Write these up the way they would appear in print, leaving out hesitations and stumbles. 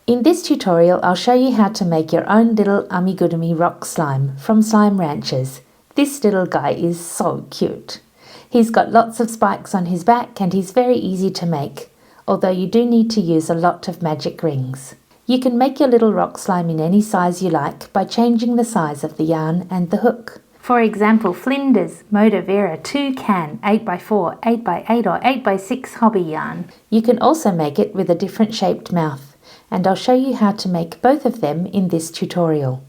In this tutorial, I'll show you how to make your own little Amigurumi Rock Slime from Slime Ranchers. This little guy is so cute. He's got lots of spikes on his back and he's very easy to make, although you do need to use a lot of magic rings. You can make your little rock slime in any size you like by changing the size of the yarn and the hook. For example, Flinders Moda Vera 2 can 8x4, 8x8 or 8x6 hobby yarn. You can also make it with a different shaped mouth, and I'll show you how to make both of them in this tutorial.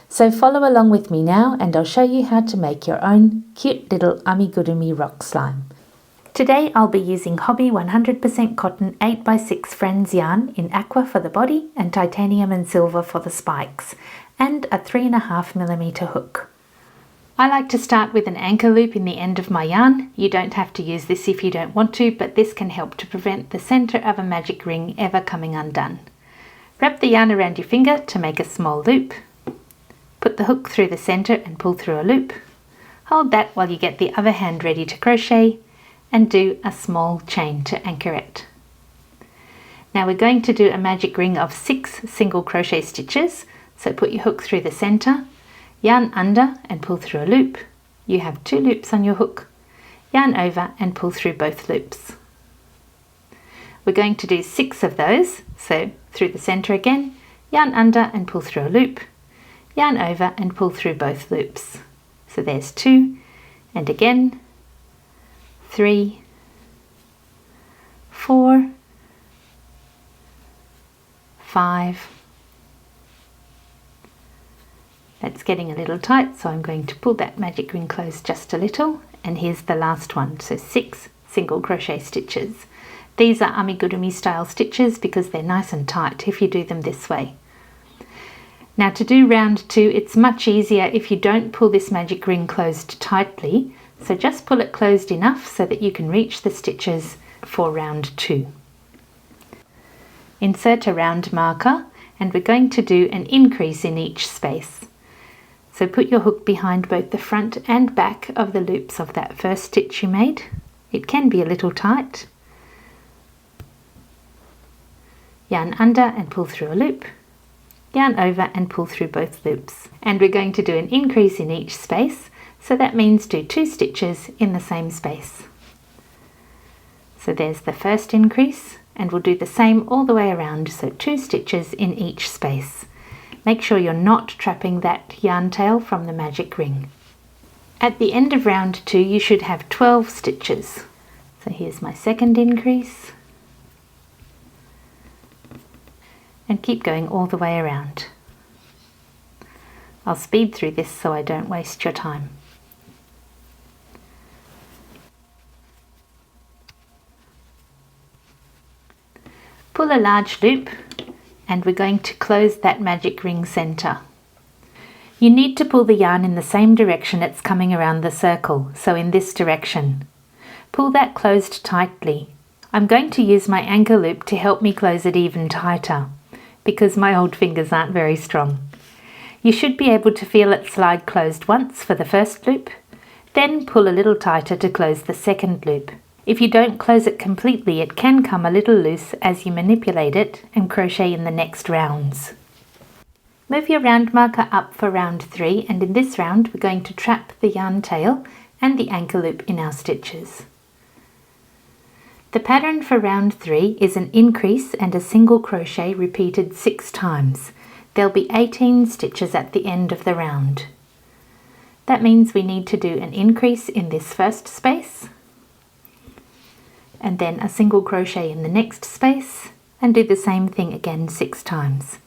So follow along with me now and I'll show you how to make your own cute little Amigurumi rock slime. Today I'll be using Hobby 100% cotton 8x6 Friends yarn in aqua for the body and titanium and silver for the spikes, and a 3.5mm hook. I like to start with an anchor loop in the end of my yarn. You don't have to use this if you don't want to, but this can help to prevent the center of a magic ring ever coming undone. Wrap the yarn around your finger to make a small loop. Put the hook through the center and pull through a loop. Hold that while you get the other hand ready to crochet and do a small chain to anchor it. Now we're going to do a magic ring of 6 single crochet stitches, so put your hook through the center, yarn under and pull through a loop. You have 2 loops on your hook. Yarn over and pull through both loops. We're going to do 6 of those, so through the center again, yarn under and pull through a loop, yarn over and pull through both loops. So there's 2, and again 3, 4, 5. That's getting a little tight, so I'm going to pull that magic ring close just a little, and here's the last one, so 6 single crochet stitches. These are amigurumi style stitches because they're nice and tight if you do them this way. Now to do round 2, it's much easier if you don't pull this magic ring closed tightly, so just pull it closed enough so that you can reach the stitches for round 2. Insert a round marker, and we're going to do an increase in each space. So put your hook behind both the front and back of the loops of that first stitch you made. It can be a little tight. Yarn under and pull through a loop. Yarn over and pull through both loops. And we're going to do an increase in each space, so that means do 2 stitches in the same space. So there's the first increase, and we'll do the same all the way around, so 2 stitches in each space. Make sure you're not trapping that yarn tail from the magic ring. At the end of round 2 you should have 12 stitches. So here's my second increase. And keep going all the way around. I'll speed through this so I don't waste your time. Pull a large loop, and we're going to close that magic ring center. You need to pull the yarn in the same direction it's coming around the circle, so in this direction. Pull that closed tightly. I'm going to use my anchor loop to help me close it even tighter, because my old fingers aren't very strong. You should be able to feel it slide closed once for the first loop, then pull a little tighter to close the second loop. If you don't close it completely, it can come a little loose as you manipulate it and crochet in the next rounds. Move your round marker up for round 3, and in this round we're going to trap the yarn tail and the anchor loop in our stitches. The pattern for round 3 is an increase and a single crochet repeated 6 times. There'll be 18 stitches at the end of the round. That means we need to do an increase in this first space, and then a single crochet in the next space, and do the same thing again 6 times.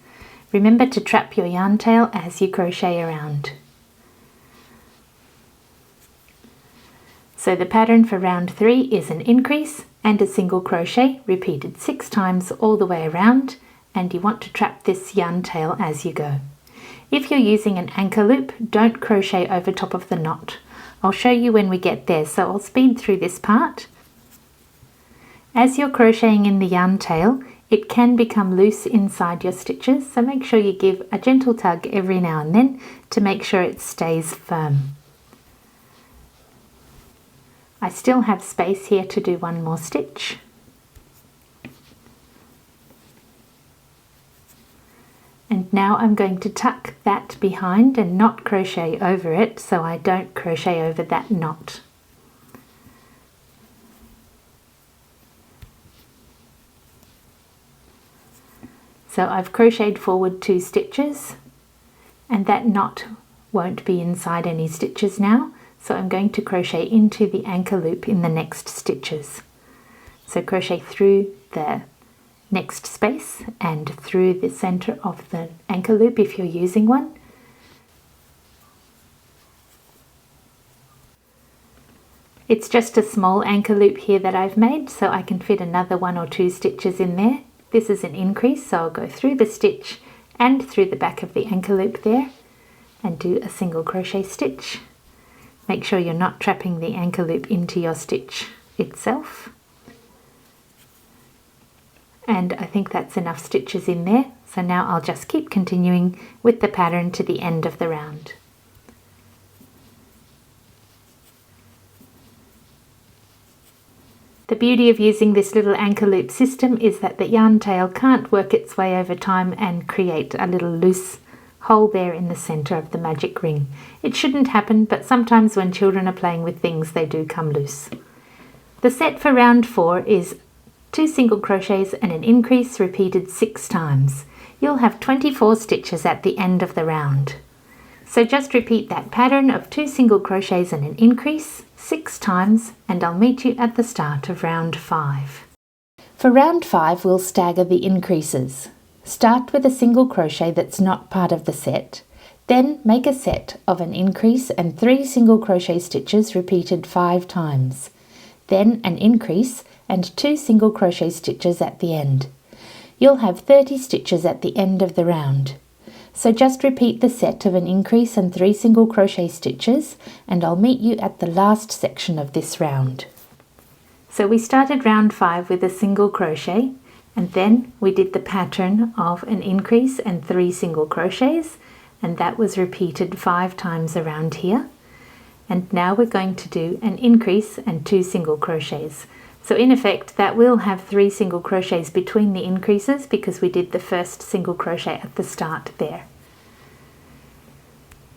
Remember to trap your yarn tail as you crochet around. So the pattern for round 3 is an increase and a single crochet repeated 6 times all the way around, and you want to trap this yarn tail as you go. If you're using an anchor loop, don't crochet over top of the knot. I'll show you when we get there, so I'll speed through this part. As you're crocheting in the yarn tail, it can become loose inside your stitches, so make sure you give a gentle tug every now and then to make sure it stays firm. I still have space here to do one more stitch. And now I'm going to tuck that behind and not crochet over it, so I don't crochet over that knot. So I've crocheted forward 2 stitches, and that knot won't be inside any stitches now, so I'm going to crochet into the anchor loop in the next stitches. So crochet through the next space and through the center of the anchor loop if you're using one. It's just a small anchor loop here that I've made, so I can fit another 1 or 2 stitches in there. This is an increase, so I'll go through the stitch and through the back of the anchor loop there and do a single crochet stitch. Make sure you're not trapping the anchor loop into your stitch itself. And I think that's enough stitches in there, so now I'll just keep continuing with the pattern to the end of the round. The beauty of using this little anchor loop system is that the yarn tail can't work its way over time and create a little loose hole there in the center of the magic ring. It shouldn't happen, but sometimes when children are playing with things, they do come loose. The set for round 4 is 2 single crochets and an increase repeated 6 times. You'll have 24 stitches at the end of the round. So just repeat that pattern of 2 single crochets and an increase 6 times, and I'll meet you at the start of round 5. For round 5, we'll stagger the increases. Start with a single crochet that's not part of the set, then make a set of an increase and 3 single crochet stitches repeated 5 times, then an increase and 2 single crochet stitches at the end. You'll have 30 stitches at the end of the round. So just repeat the set of an increase and 3 single crochet stitches, and I'll meet you at the last section of this round. So we started round 5 with a single crochet, and then we did the pattern of an increase and 3 single crochets, and that was repeated 5 times around here. And now we're going to do an increase and 2 single crochets. So in effect, that will have 3 single crochets between the increases because we did the first single crochet at the start there.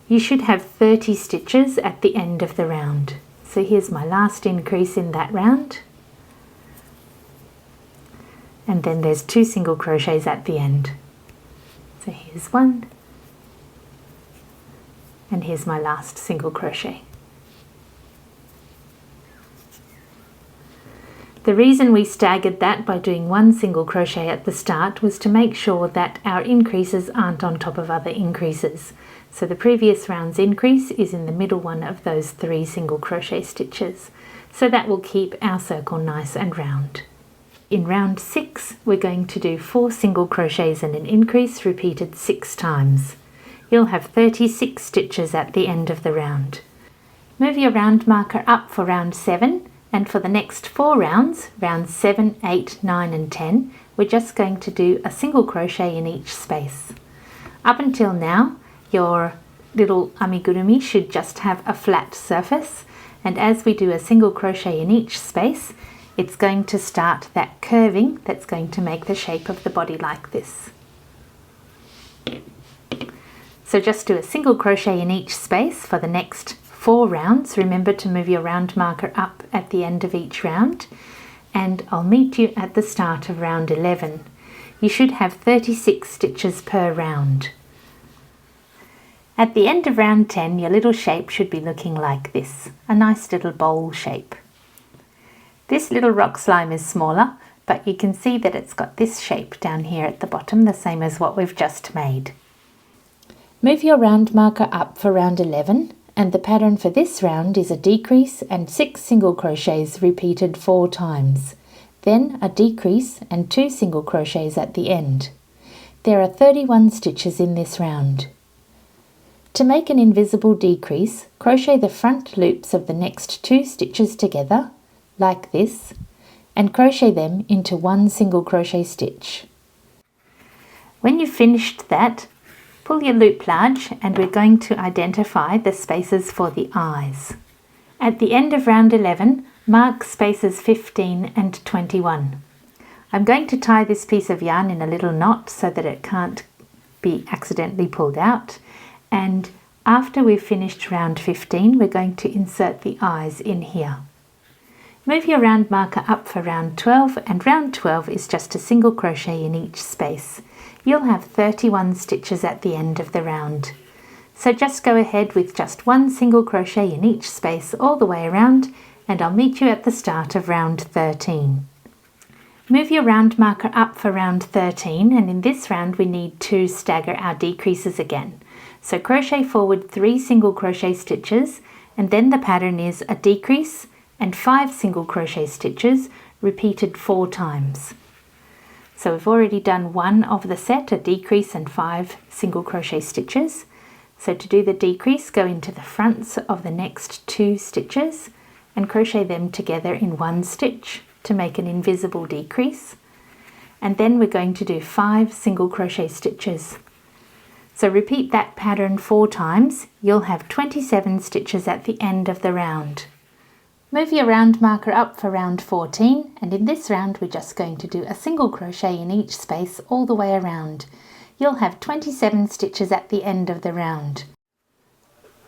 You should have 30 stitches at the end of the round. So here's my last increase in that round. And then there's 2 single crochets at the end. So here's 1. And here's my last single crochet. The reason we staggered that by doing 1 single crochet at the start was to make sure that our increases aren't on top of other increases. So the previous round's increase is in the middle one of those 3 single crochet stitches. So that will keep our circle nice and round. In round 6, we're going to do 4 single crochets and an increase repeated 6 times. You'll have 36 stitches at the end of the round. Move your round marker up for round 7. And for the next 4 rounds, rounds 7, 8, 9 and 10, we're just going to do a single crochet in each space. Up until now, your little amigurumi should just have a flat surface, and as we do a single crochet in each space, it's going to start that curving that's going to make the shape of the body like this. So just do a single crochet in each space for the next 4 rounds. Remember to move your round marker up at the end of each round, and I'll meet you at the start of round 11. You should have 36 stitches per round. At the end of round 10, your little shape should be looking like this, a nice little bowl shape. This little rock slime is smaller, but you can see that it's got this shape down here at the bottom, the same as what we've just made. Move your round marker up for round 11. And the pattern for this round is a decrease and 6 single crochets repeated 4 times, then a decrease and 2 single crochets at the end. There are 31 stitches in this round. To make an invisible decrease, crochet the front loops of the next 2 stitches together, like this, and crochet them into 1 single crochet stitch. When you've finished that, pull your loop large, and we're going to identify the spaces for the eyes. At the end of round 11, mark spaces 15 and 21. I'm going to tie this piece of yarn in a little knot so that it can't be accidentally pulled out. And after we've finished round 15, we're going to insert the eyes in here. Move your round marker up for round 12, and round 12 is just a single crochet in each space. You'll have 31 stitches at the end of the round. So just go ahead with just one single crochet in each space all the way around, and I'll meet you at the start of round 13. Move your round marker up for round 13, and in this round we need to stagger our decreases again. So crochet forward 3 single crochet stitches, and then the pattern is a decrease and 5 single crochet stitches repeated 4 times. So we've already done one of the set, a decrease and 5 single crochet stitches. So to do the decrease, go into the fronts of the next 2 stitches and crochet them together in 1 stitch to make an invisible decrease. And then we're going to do 5 single crochet stitches. So repeat that pattern 4 times. You'll have 27 stitches at the end of the round. Move your round marker up for round 14, and in this round we're just going to do a single crochet in each space all the way around. You'll have 27 stitches at the end of the round.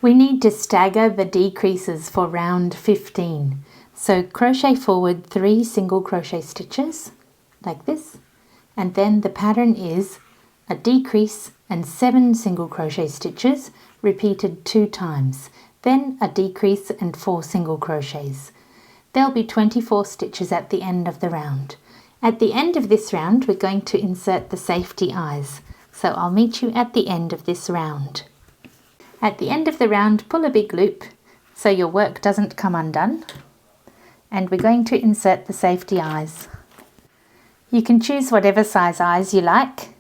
We need to stagger the decreases for round 15. So crochet forward 3 single crochet stitches like this, and then the pattern is a decrease and 7 single crochet stitches repeated 2 times. Then a decrease and 4 single crochets. There'll be 24 stitches at the end of the round. At the end of this round we're going to insert the safety eyes, so I'll meet you at the end of this round. At the end of the round, pull a big loop so your work doesn't come undone, and we're going to insert the safety eyes. You can choose whatever size eyes you like.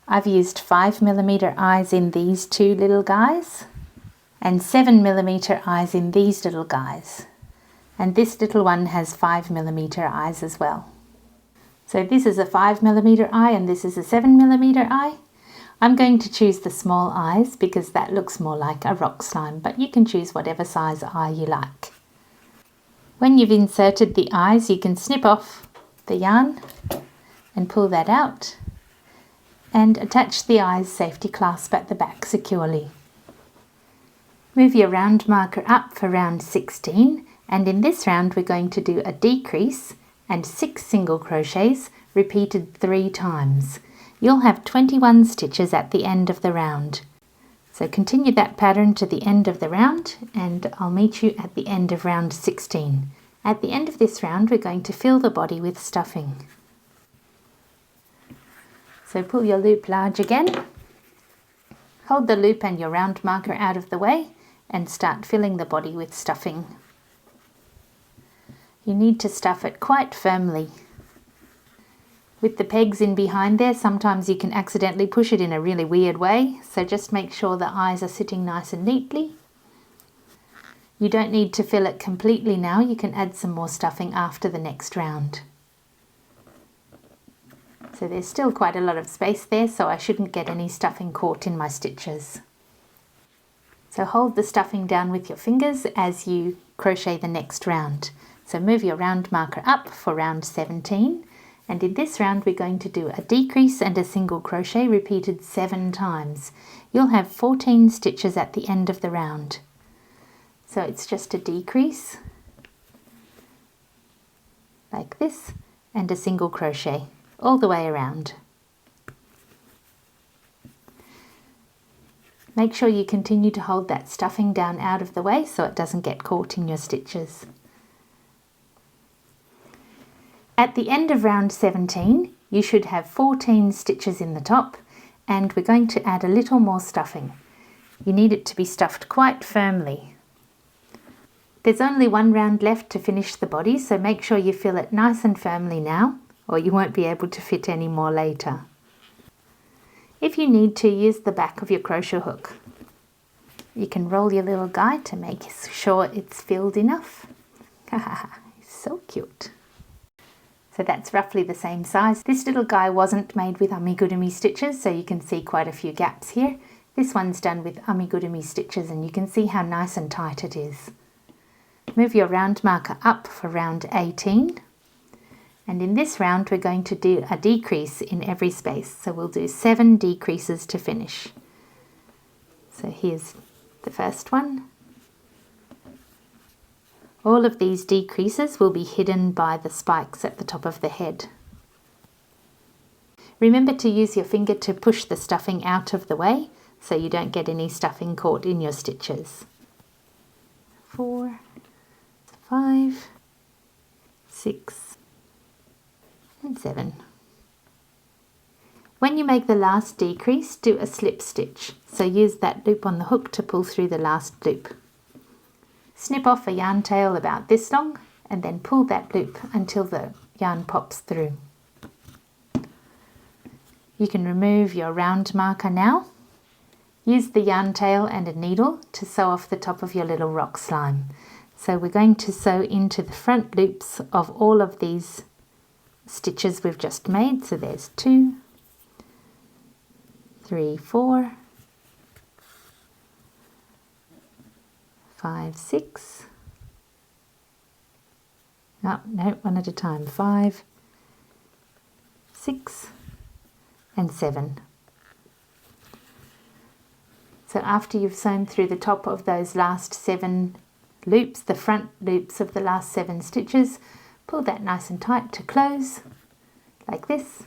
I've used 5mm eyes in these 2 little guys, and 7mm eyes in these little guys, and this little one has 5mm eyes as well. So this is a 5mm eye and this is a 7mm eye. I'm going to choose the small eyes because that looks more like a rock slime, but you can choose whatever size eye you like. When you've inserted the eyes, you can snip off the yarn and pull that out and attach the eyes safety clasp at the back securely. Move your round marker up for round 16, and in this round we're going to do a decrease and 6 single crochets repeated 3 times. You'll have 21 stitches at the end of the round. So continue that pattern to the end of the round, and I'll meet you at the end of round 16. At the end of this round we're going to fill the body with stuffing. So pull your loop large again, hold the loop and your round marker out of the way, and start filling the body with stuffing. You need to stuff it quite firmly. With the pegs in behind there, sometimes you can accidentally push it in a really weird way, so just make sure the eyes are sitting nice and neatly. You don't need to fill it completely now, you can add some more stuffing after the next round. So there's still quite a lot of space there, so I shouldn't get any stuffing caught in my stitches. So hold the stuffing down with your fingers as you crochet the next round. So move your round marker up for round 17, and in this round we're going to do a decrease and a single crochet repeated 7 times. You'll have 14 stitches at the end of the round. So it's just a decrease like this and a single crochet all the way around. Make sure you continue to hold that stuffing down out of the way so it doesn't get caught in your stitches. At the end of round 17, you should have 14 stitches in the top, and we're going to add a little more stuffing. You need it to be stuffed quite firmly. There's only 1 round left to finish the body, so make sure you fill it nice and firmly now, or you won't be able to fit any more later. If you need to, use the back of your crochet hook. You can roll your little guy to make sure it's filled enough. So cute. So that's roughly the same size. This little guy wasn't made with amigurumi stitches, so you can see quite a few gaps here. This one's done with amigurumi stitches, and you can see how nice and tight it is. Move your round marker up for round 18, And in this round we're going to do a decrease in every space, so we'll do 7 decreases to finish. So here's the first one. All of these decreases will be hidden by the spikes at the top of the head. Remember to use your finger to push the stuffing out of the way so you don't get any stuffing caught in your stitches. 4, 5, 6 and 7. When you make the last decrease, do a slip stitch, so use that loop on the hook to pull through the last loop. Snip off a yarn tail about this long and then pull that loop until the yarn pops through. You can remove your round marker now. Use the yarn tail and a needle to sew off the top of your little rock slime. So we're going to sew into the front loops of all of these stitches we've just made. So there's 2, 3, 4, 5, 6. Oh, no, one at a time. 5, 6 and 7. So after you've sewn through the top of those last 7 loops, the front loops of the last 7 stitches, pull that nice and tight to close, like this.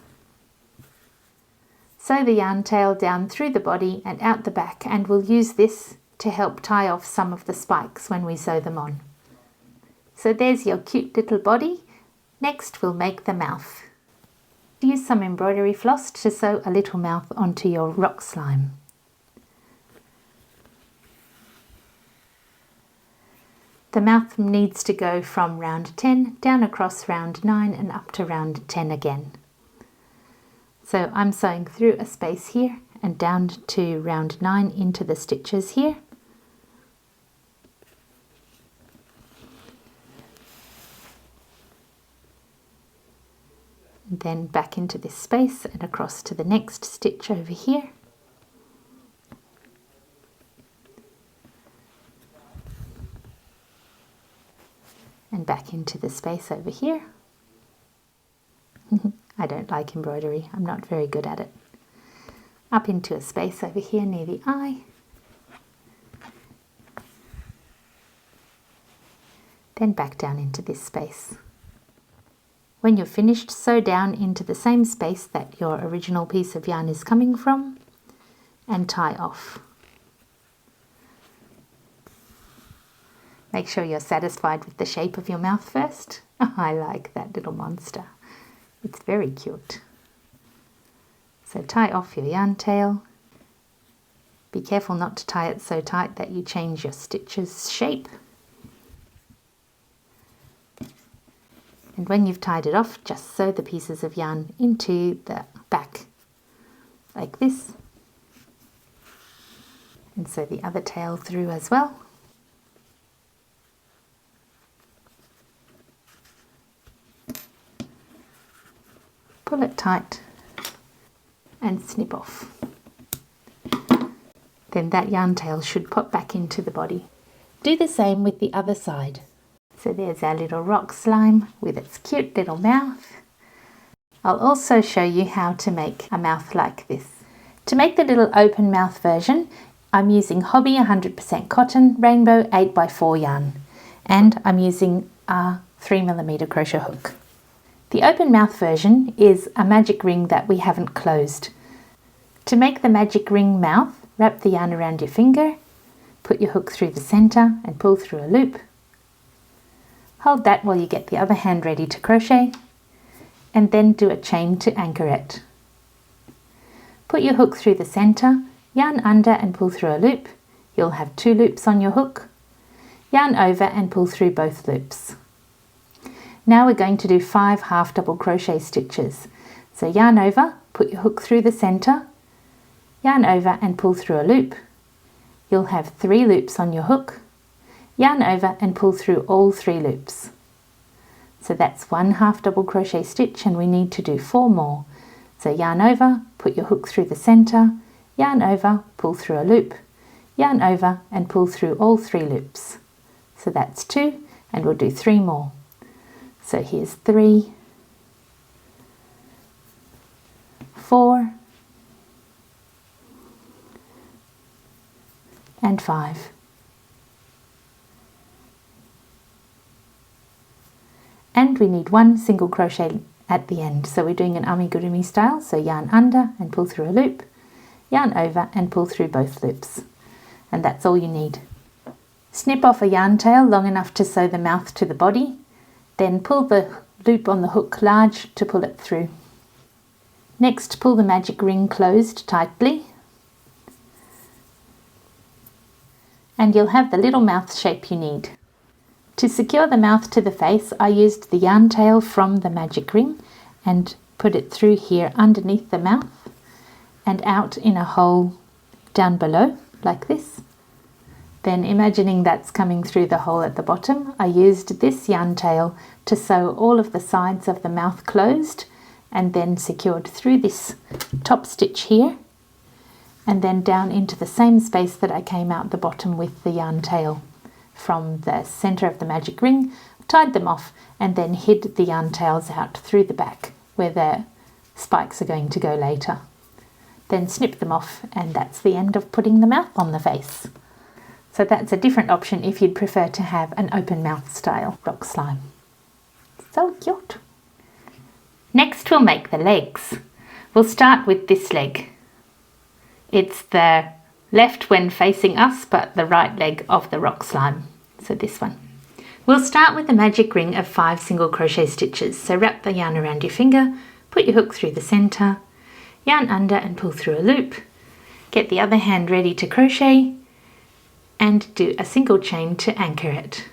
Sew the yarn tail down through the body and out the back, and we'll use this to help tie off some of the spikes when we sew them on. So there's your cute little body. Next we'll make the mouth. Use some embroidery floss to sew a little mouth onto your rock slime. The mouth needs to go from round 10 down across round 9 and up to round 10 again. So I'm sewing through a space here and down to round 9 into the stitches here. And then back into this space and across to the next stitch over here. And back into the space over here. I don't like embroidery, I'm not very good at it. Up into a space over here near the eye. Then back down into this space. When you're finished, sew down into the same space that your original piece of yarn is coming from and tie off. Make sure you're satisfied with the shape of your mouth first. Oh, I like that little monster. It's very cute. So tie off your yarn tail. Be careful not to tie it so tight that you change your stitches shape. And when you've tied it off, just sew the pieces of yarn into the back, like this. And sew the other tail through as well. Pull it tight and snip off. Then that yarn tail should pop back into the body. Do the same with the other side. So there's our little rock slime with its cute little mouth. I'll also show you how to make a mouth like this. To make the little open mouth version, I'm using Hobby 100% cotton rainbow 8x4 yarn, and I'm using a 3mm crochet hook. The open mouth version is a magic ring that we haven't closed. To make the magic ring mouth, wrap the yarn around your finger, put your hook through the center and pull through a loop. Hold that while you get the other hand ready to crochet, and then do a chain to anchor it. Put your hook through the center, yarn under and pull through a loop. You'll have 2 loops on your hook. Yarn over and pull through both loops. Now we're going to do 5 half double crochet stitches. So yarn over, put your hook through the center, yarn over and pull through a loop. You'll have 3 loops on your hook. Yarn over and pull through all 3 loops. So that's 1 half double crochet stitch, and we need to do 4 more. So yarn over, put your hook through the center, yarn over, pull through a loop, yarn over and pull through all 3 loops. So that's 2, and we'll do 3 more. So here's 3, 4 and 5. And we need 1 single crochet at the end, so we're doing an amigurumi style, so yarn under and pull through a loop, yarn over and pull through both loops, and that's all you need. Snip off a yarn tail long enough to sew the mouth to the body, then pull the loop on the hook large to pull it through. Next, pull the magic ring closed tightly, and you'll have the little mouth shape you need. To secure the mouth to the face, I used the yarn tail from the magic ring and put it through here underneath the mouth and out in a hole down below, like this. Then, imagining that's coming through the hole at the bottom, I used this yarn tail to sew all of the sides of the mouth closed and then secured through this top stitch here and then down into the same space that I came out the bottom with the yarn tail from the center of the magic ring, tied them off and then hid the yarn tails out through the back where the spikes are going to go later. Then snip them off, and that's the end of putting the mouth on the face. So that's a different option if you'd prefer to have an open mouth style rock slime. So cute! Next we'll make the legs. We'll start with this leg. It's the left when facing us, but the right leg of the rock slime, so this one. We'll start with a magic ring of 5 single crochet stitches, so wrap the yarn around your finger, put your hook through the center, yarn under and pull through a loop, get the other hand ready to crochet and do a single chain to anchor it.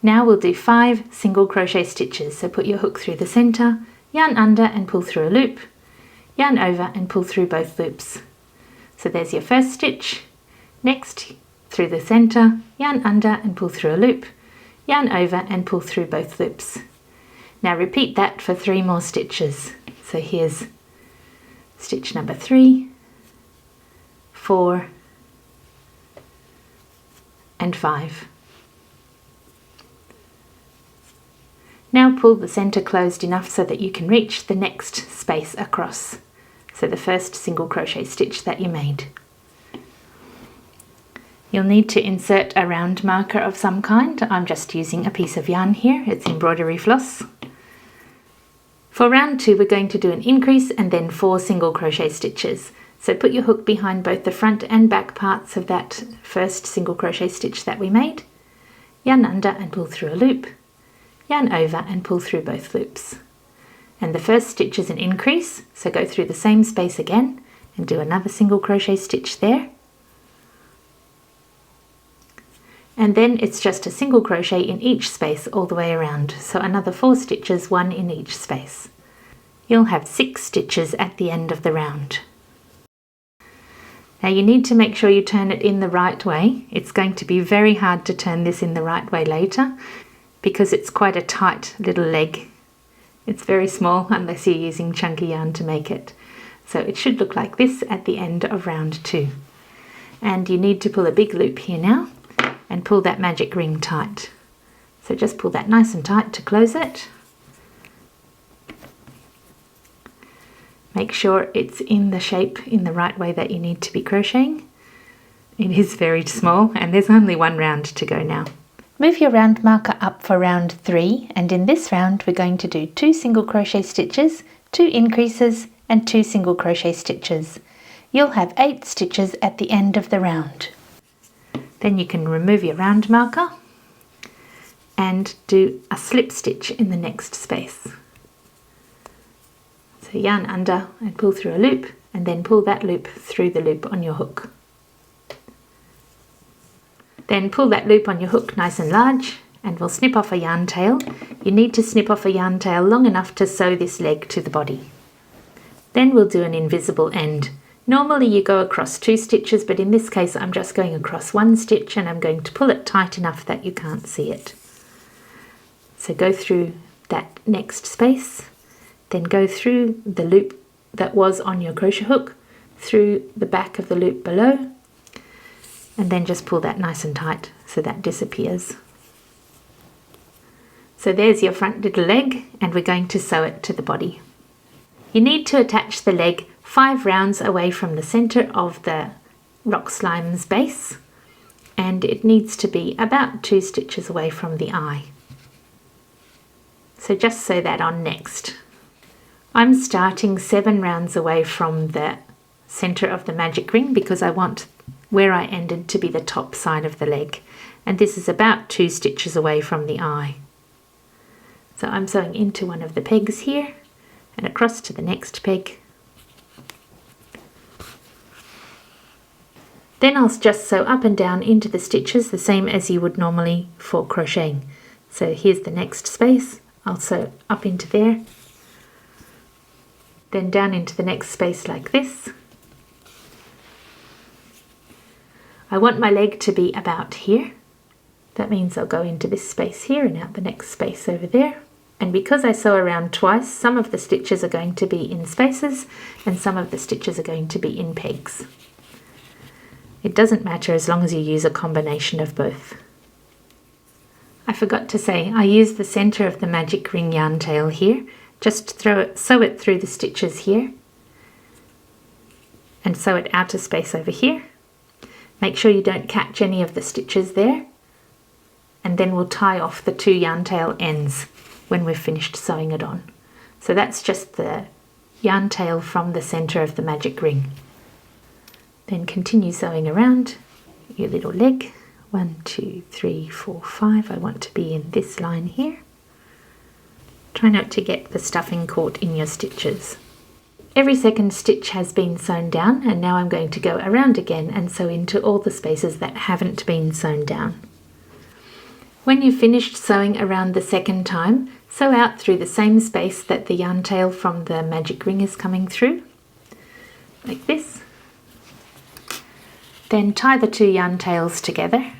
Now we'll do 5 single crochet stitches, so put your hook through the center, yarn under and pull through a loop, yarn over and pull through both loops. So there's your first stitch. Next, through the center, yarn under and pull through a loop, yarn over and pull through both loops. Now repeat that for 3 more stitches. So here's stitch number 3, 4 and 5. Now pull the center closed enough so that you can reach the next space across. So the first single crochet stitch that you made. You'll need to insert a round marker of some kind. I'm just using a piece of yarn here, it's embroidery floss. For round 2 we're going to do an increase and then 4 single crochet stitches. So put your hook behind both the front and back parts of that first single crochet stitch that we made, yarn under and pull through a loop, yarn over and pull through both loops. And the first stitch is an increase, so go through the same space again and do another single crochet stitch there. And then it's just a single crochet in each space all the way around, so another 4 stitches, 1 in each space. You'll have 6 stitches at the end of the round. Now you need to make sure you turn it in the right way. It's going to be very hard to turn this in the right way later because it's quite a tight little leg. It's very small unless you're using chunky yarn to make it. So it should look like this at the end of round 2. And you need to pull a big loop here now and pull that magic ring tight. So just pull that nice and tight to close it. Make sure it's in the shape in the right way that you need to be crocheting. It is very small and there's only 1 round to go now. Move your round marker up for round 3, and in this round we're going to do 2 single crochet stitches, 2 increases and 2 single crochet stitches. You'll have 8 stitches at the end of the round. Then you can remove your round marker and do a slip stitch in the next space. So yarn under and pull through a loop and then pull that loop through the loop on your hook. Then pull that loop on your hook nice and large and we'll snip off a yarn tail. You need to snip off a yarn tail long enough to sew this leg to the body. Then we'll do an invisible end. Normally you go across 2 stitches, but in this case I'm just going across 1 stitch and I'm going to pull it tight enough that you can't see it. So go through that next space, then go through the loop that was on your crochet hook, through the back of the loop below, and then just pull that nice and tight so that disappears. So there's your front little leg, and we're going to sew it to the body. You need to attach the leg 5 rounds away from the center of the rock slime's base, and it needs to be about 2 stitches away from the eye. So just sew that on next. I'm starting 7 rounds away from the center of the magic ring because I want where I ended to be the top side of the leg, and this is about 2 stitches away from the eye. So I'm sewing into one of the pegs here and across to the next peg. Then I'll just sew up and down into the stitches the same as you would normally for crocheting. So here's the next space, I'll sew up into there, then down into the next space like this. I want my leg to be about here. That means I'll go into this space here and out the next space over there. And because I sew around twice, some of the stitches are going to be in spaces and some of the stitches are going to be in pegs. It doesn't matter as long as you use a combination of both. I forgot to say, I use the center of the magic ring yarn tail here. Just sew it through the stitches here and sew it out of space over here. Make sure you don't catch any of the stitches there, and then we'll tie off the 2 yarn tail ends when we've finished sewing it on. So that's just the yarn tail from the center of the magic ring. Then continue sewing around your little leg. 1, 2, 3, 4, 5. I want to be in this line here. Try not to get the stuffing caught in your stitches. Every second stitch has been sewn down, and now I'm going to go around again and sew into all the spaces that haven't been sewn down. When you've finished sewing around the second time, sew out through the same space that the yarn tail from the magic ring is coming through, like this. Then tie the 2 yarn tails together,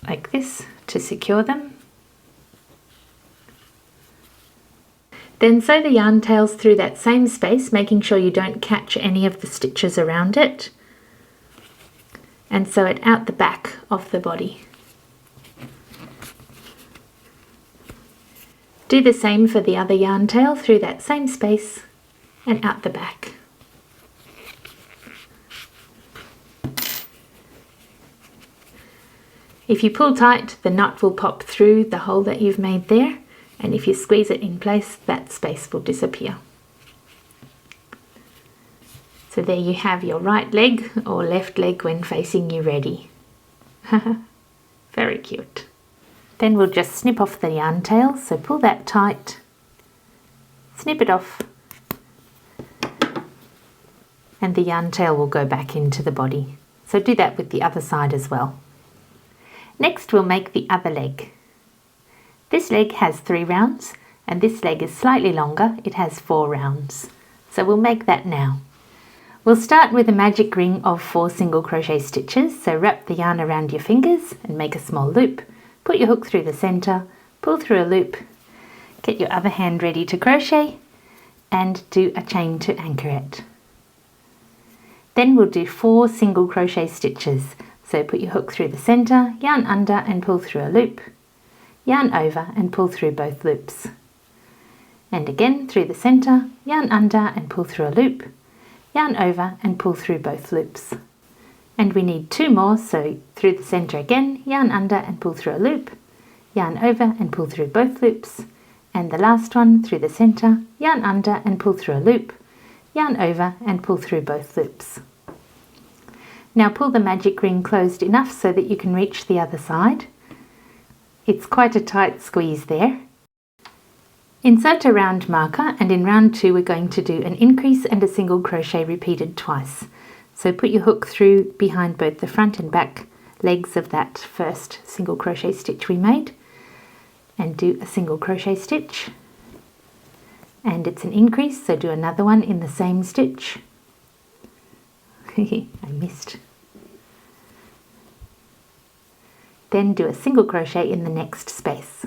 like this, to secure them. Then sew the yarn tails through that same space, making sure you don't catch any of the stitches around it, and sew it out the back of the body. Do the same for the other yarn tail through that same space and out the back. If you pull tight, the knot will pop through the hole that you've made there, and if you squeeze it in place, that space will disappear. So there you have your right leg or left leg when facing you ready. Very cute. Then we'll just snip off the yarn tail, so pull that tight, snip it off, and the yarn tail will go back into the body. So do that with the other side as well. Next we'll make the other leg. This leg has 3 rounds, and this leg is slightly longer, it has 4 rounds. So we'll make that now. We'll start with a magic ring of 4 single crochet stitches, so wrap the yarn around your fingers and make a small loop. Put your hook through the center, pull through a loop, get your other hand ready to crochet, and do a chain to anchor it. Then we'll do 4 single crochet stitches, so put your hook through the center, yarn under and pull through a loop, yarn over and pull through both loops. And again through the center, yarn under and pull through a loop, yarn over and pull through both loops. And we need 2 more, so through the center again, yarn under and pull through a loop, yarn over and pull through both loops, and the last one through the center, yarn under and pull through a loop, yarn over and pull through both loops. Now pull the magic ring closed enough so that you can reach the other side. It's quite a tight squeeze there. Insert a round marker, and in round 2 we're going to do an increase and a single crochet repeated twice. So put your hook through behind both the front and back legs of that first single crochet stitch we made and do a single crochet stitch, and it's an increase, so do another one in the same stitch. I missed. Then do a single crochet in the next space.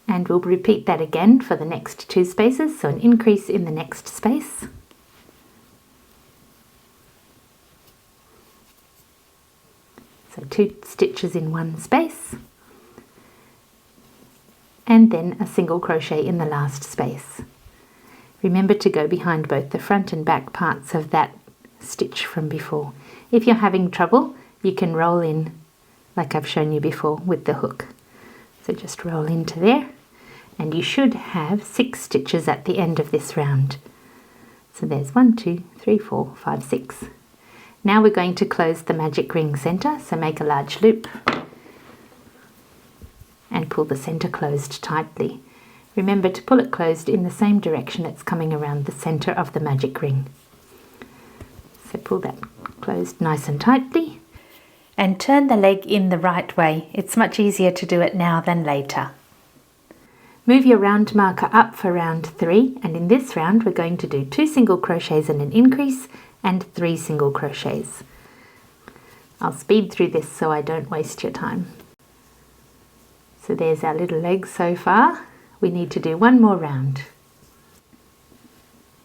And we'll repeat that again for the next 2 spaces, so an increase in the next space. So 2 stitches in one space, and then a single crochet in the last space. Remember to go behind both the front and back parts of that stitch from before. If you're having trouble, you can roll in like I've shown you before with the hook. So just roll into there, and you should have 6 stitches at the end of this round. So there's 1, 2, 3, 4, 5, 6. Now we're going to close the magic ring center, so make a large loop and pull the center closed tightly. Remember to pull it closed in the same direction it's coming around the center of the magic ring. So pull that closed nice and tightly and turn the leg in the right way. It's much easier to do it now than later. Move your round marker up for round 3, and in this round we're going to do 2 single crochets and an increase and 3 single crochets. I'll speed through this so I don't waste your time. So there's our little leg so far. We need to do 1 more round.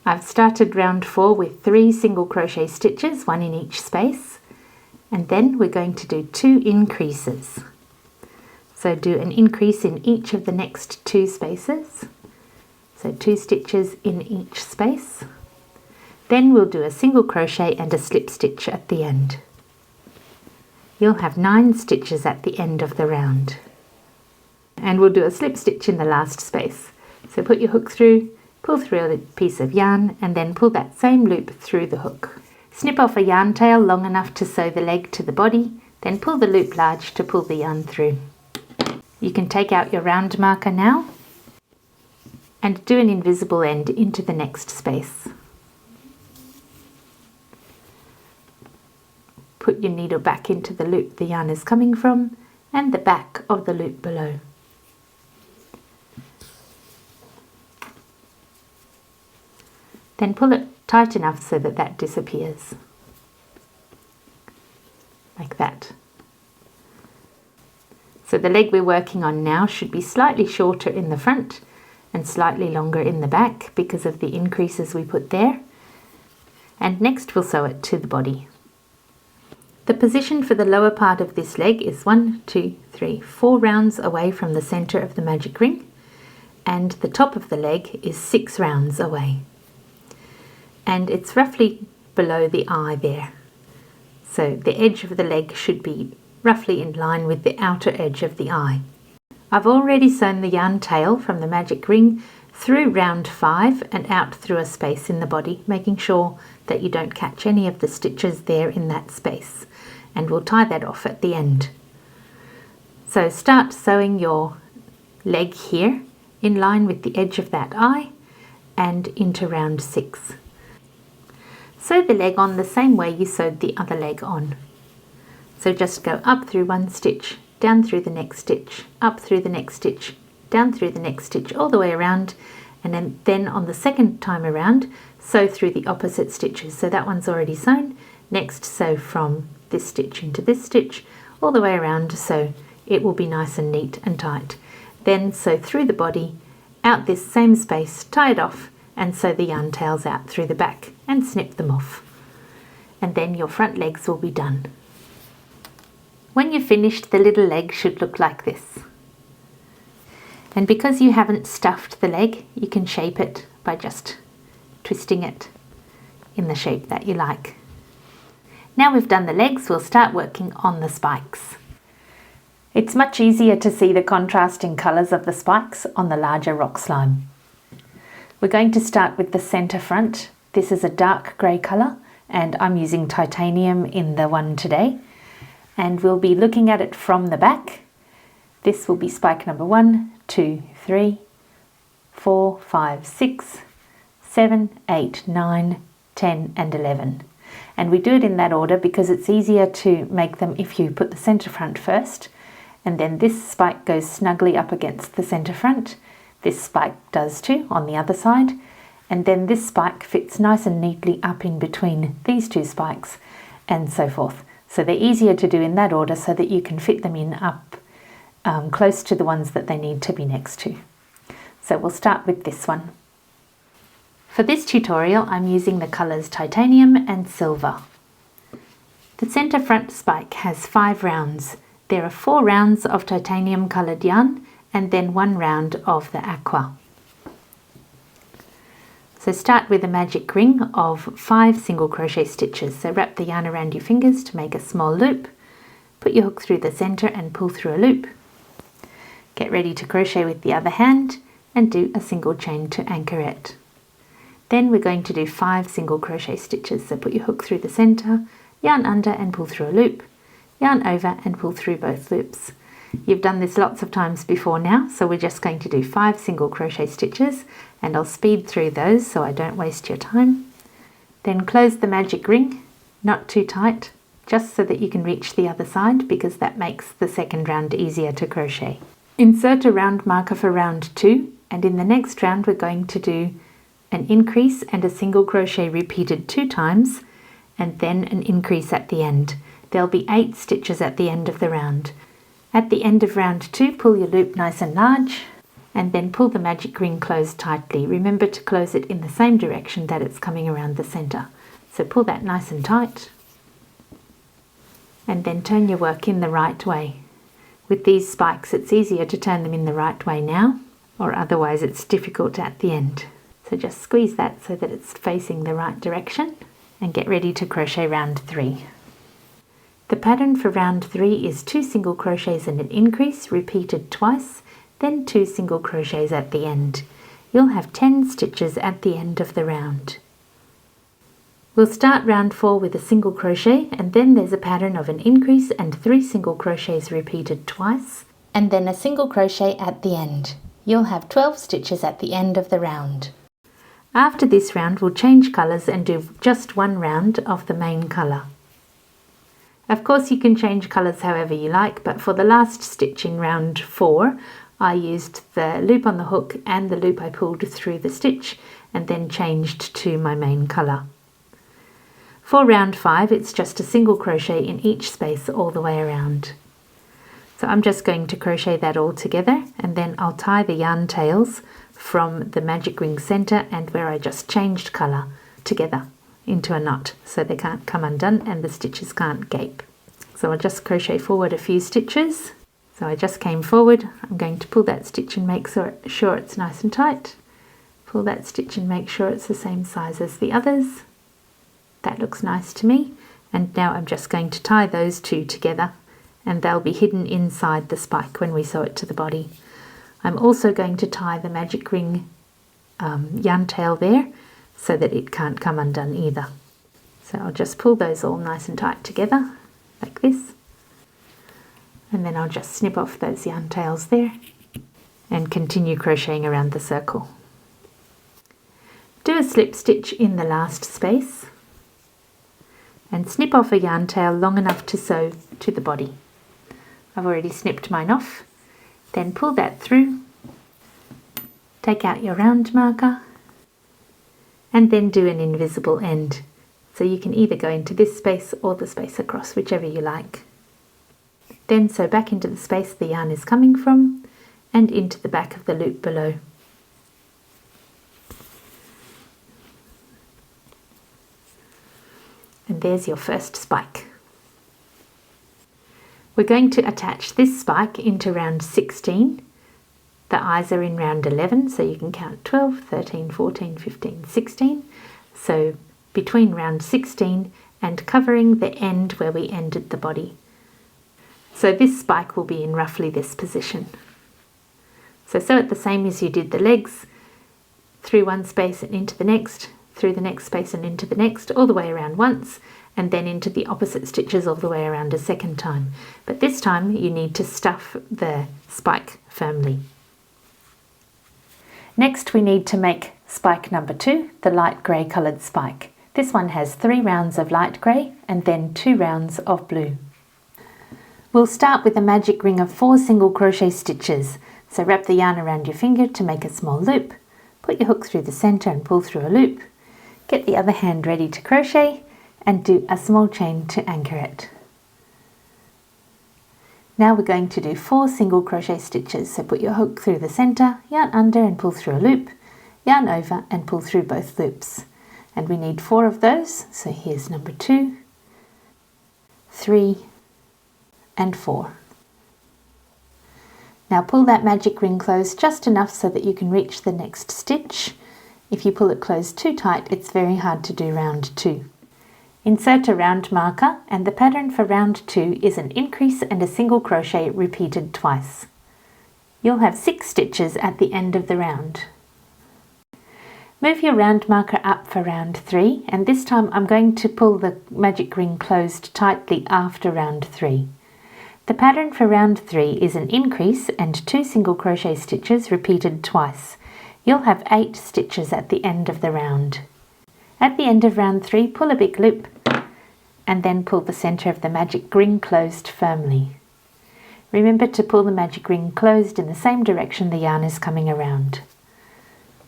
I've started round 4 with 3 single crochet stitches, 1 in each space, and then we're going to do 2 increases. So do an increase in each of the next 2 spaces. So 2 stitches in each space. Then we'll do a single crochet and a slip stitch at the end. You'll have 9 stitches at the end of the round. And we'll do a slip stitch in the last space. So put your hook through, pull through a piece of yarn, and then pull that same loop through the hook. Snip off a yarn tail long enough to sew the leg to the body, then pull the loop large to pull the yarn through. You can take out your round marker now and do an invisible end into the next space. Put your needle back into the loop the yarn is coming from and the back of the loop below. Then pull it tight enough so that that disappears. Like that. So the leg we're working on now should be slightly shorter in the front and slightly longer in the back because of the increases we put there. And next we'll sew it to the body. The position for the lower part of this leg is 1, 2, 3, 4 rounds away from the center of the magic ring, and the top of the leg is 6 rounds away. And it's roughly below the eye there. So the edge of the leg should be roughly in line with the outer edge of the eye. I've already sewn the yarn tail from the magic ring through round 5 and out through a space in the body, making sure that you don't catch any of the stitches there in that space, and we'll tie that off at the end. So start sewing your leg here in line with the edge of that eye and into round 6. Sew the leg on the same way you sewed the other leg on. So just go up through 1 stitch, down through the next stitch, up through the next stitch, down through the next stitch, all the way around, and then on the second time around, sew through the opposite stitches. So that one's already sewn. Next, sew from this stitch into this stitch, all the way around, so it will be nice and neat and tight. Then sew through the body, out this same space, tie it off, and sew the yarn tails out through the back and snip them off. And then your front legs will be done. When you're finished, the little leg should look like this. And because you haven't stuffed the leg, you can shape it by just twisting it in the shape that you like. Now we've done the legs, we'll start working on the spikes. It's much easier to see the contrasting colours of the spikes on the larger rock slime. We're going to start with the centre front. This is a dark grey colour, and I'm using titanium in the one today. And we'll be looking at it from the back. This will be spike number 1, 2, 3, 4, 5, 6, 7, 8, 9, 10 and 11. And we do it in that order because it's easier to make them if you put the centre front first, and then this spike goes snugly up against the centre front. This spike does too on the other side, and then this spike fits nice and neatly up in between these 2 spikes, and so forth. So they're easier to do in that order so that you can fit them in up close to the ones that they need to be next to. So we'll start with this one. For this tutorial, I'm using the colours titanium and silver. The centre front spike has 5 rounds. There are 4 rounds of titanium coloured yarn and then 1 round of the aqua. So start with a magic ring of 5 single crochet stitches. So wrap the yarn around your fingers to make a small loop, put your hook through the center and pull through a loop. Get ready to crochet with the other hand and do a single chain to anchor it. Then we're going to do 5 single crochet stitches. So put your hook through the center, yarn under and pull through a loop, yarn over and pull through both loops. You've done this lots of times before now, so we're just going to do 5 single crochet stitches, and I'll speed through those so I don't waste your time. Then close the magic ring, not too tight, just so that you can reach the other side, because that makes the second round easier to crochet. Insert a round marker for round 2, and in the next round we're going to do an increase and a single crochet repeated 2 times, and then an increase at the end. There'll be 8 stitches at the end of the round. At the end of round 2, pull your loop nice and large, and then pull the magic ring closed tightly. Remember to close it in the same direction that it's coming around the center. So pull that nice and tight, and then turn your work in the right way. With these spikes, it's easier to turn them in the right way now, or otherwise it's difficult at the end. So just squeeze that so that it's facing the right direction, and get ready to crochet round 3. The pattern for round 3 is 2 single crochets and an increase repeated twice, then 2 single crochets at the end. You'll have 10 stitches at the end of the round. We'll start round 4 with a single crochet, and then there's a pattern of an increase and 3 single crochets repeated twice, and then a single crochet at the end. You'll have 12 stitches at the end of the round. After this round, we'll change colours and do just 1 round of the main colour. Of course you can change colours however you like, but for the last stitch in round 4 I used the loop on the hook and the loop I pulled through the stitch, and then changed to my main colour. For round 5 it's just a single crochet in each space all the way around. So I'm just going to crochet that all together, and then I'll tie the yarn tails from the magic ring centre and where I just changed colour together into a knot, so they can't come undone and the stitches can't gape. So I'll just crochet forward a few stitches. So I just came forward, I'm going to pull that stitch and make sure it's nice and tight. Pull that stitch and make sure it's the same size as the others. That looks nice to me. And now I'm just going to tie those 2 together, and they'll be hidden inside the spike when we sew it to the body. I'm also going to tie the magic ring yarn tail there, so that it can't come undone either. So I'll just pull those all nice and tight together, like this. And then I'll just snip off those yarn tails there, and continue crocheting around the circle. Do a slip stitch in the last space, and snip off a yarn tail long enough to sew to the body. I've already snipped mine off. Then pull that through, take out your round marker, and then do an invisible end. So you can either go into this space or the space across, whichever you like. Then sew back into the space the yarn is coming from, and into the back of the loop below. And there's your first spike. We're going to attach this spike into round 16. The eyes are in round 11, so you can count 12, 13, 14, 15, 16. So between round 16 and covering the end where we ended the body. So this spike will be in roughly this position. So sew it the same as you did the legs, through one space and into the next, through the next space and into the next, all the way around once, and then into the opposite stitches all the way around a second time. But this time you need to stuff the spike firmly. Next we need to make spike number 2, the light grey coloured spike. This one has 3 rounds of light grey and then 2 rounds of blue. We'll start with a magic ring of 4 single crochet stitches. So wrap the yarn around your finger to make a small loop, put your hook through the centre and pull through a loop. Get the other hand ready to crochet and do a small chain to anchor it. Now we're going to do 4 single crochet stitches. So put your hook through the centre, yarn under and pull through a loop, yarn over and pull through both loops. And we need 4 of those. So here's number 2, 3 and 4. Now pull that magic ring closed just enough so that you can reach the next stitch. If you pull it closed too tight, it's very hard to do round 2. Insert a round marker, and the pattern for round 2 is an increase and a single crochet repeated twice. You'll have 6 stitches at the end of the round. Move your round marker up for round 3, and this time I'm going to pull the magic ring closed tightly after round 3. The pattern for round 3 is an increase and 2 single crochet stitches repeated twice. You'll have 8 stitches at the end of the round. At the end of round 3, pull a big loop and then pull the center of the magic ring closed firmly. Remember to pull the magic ring closed in the same direction the yarn is coming around.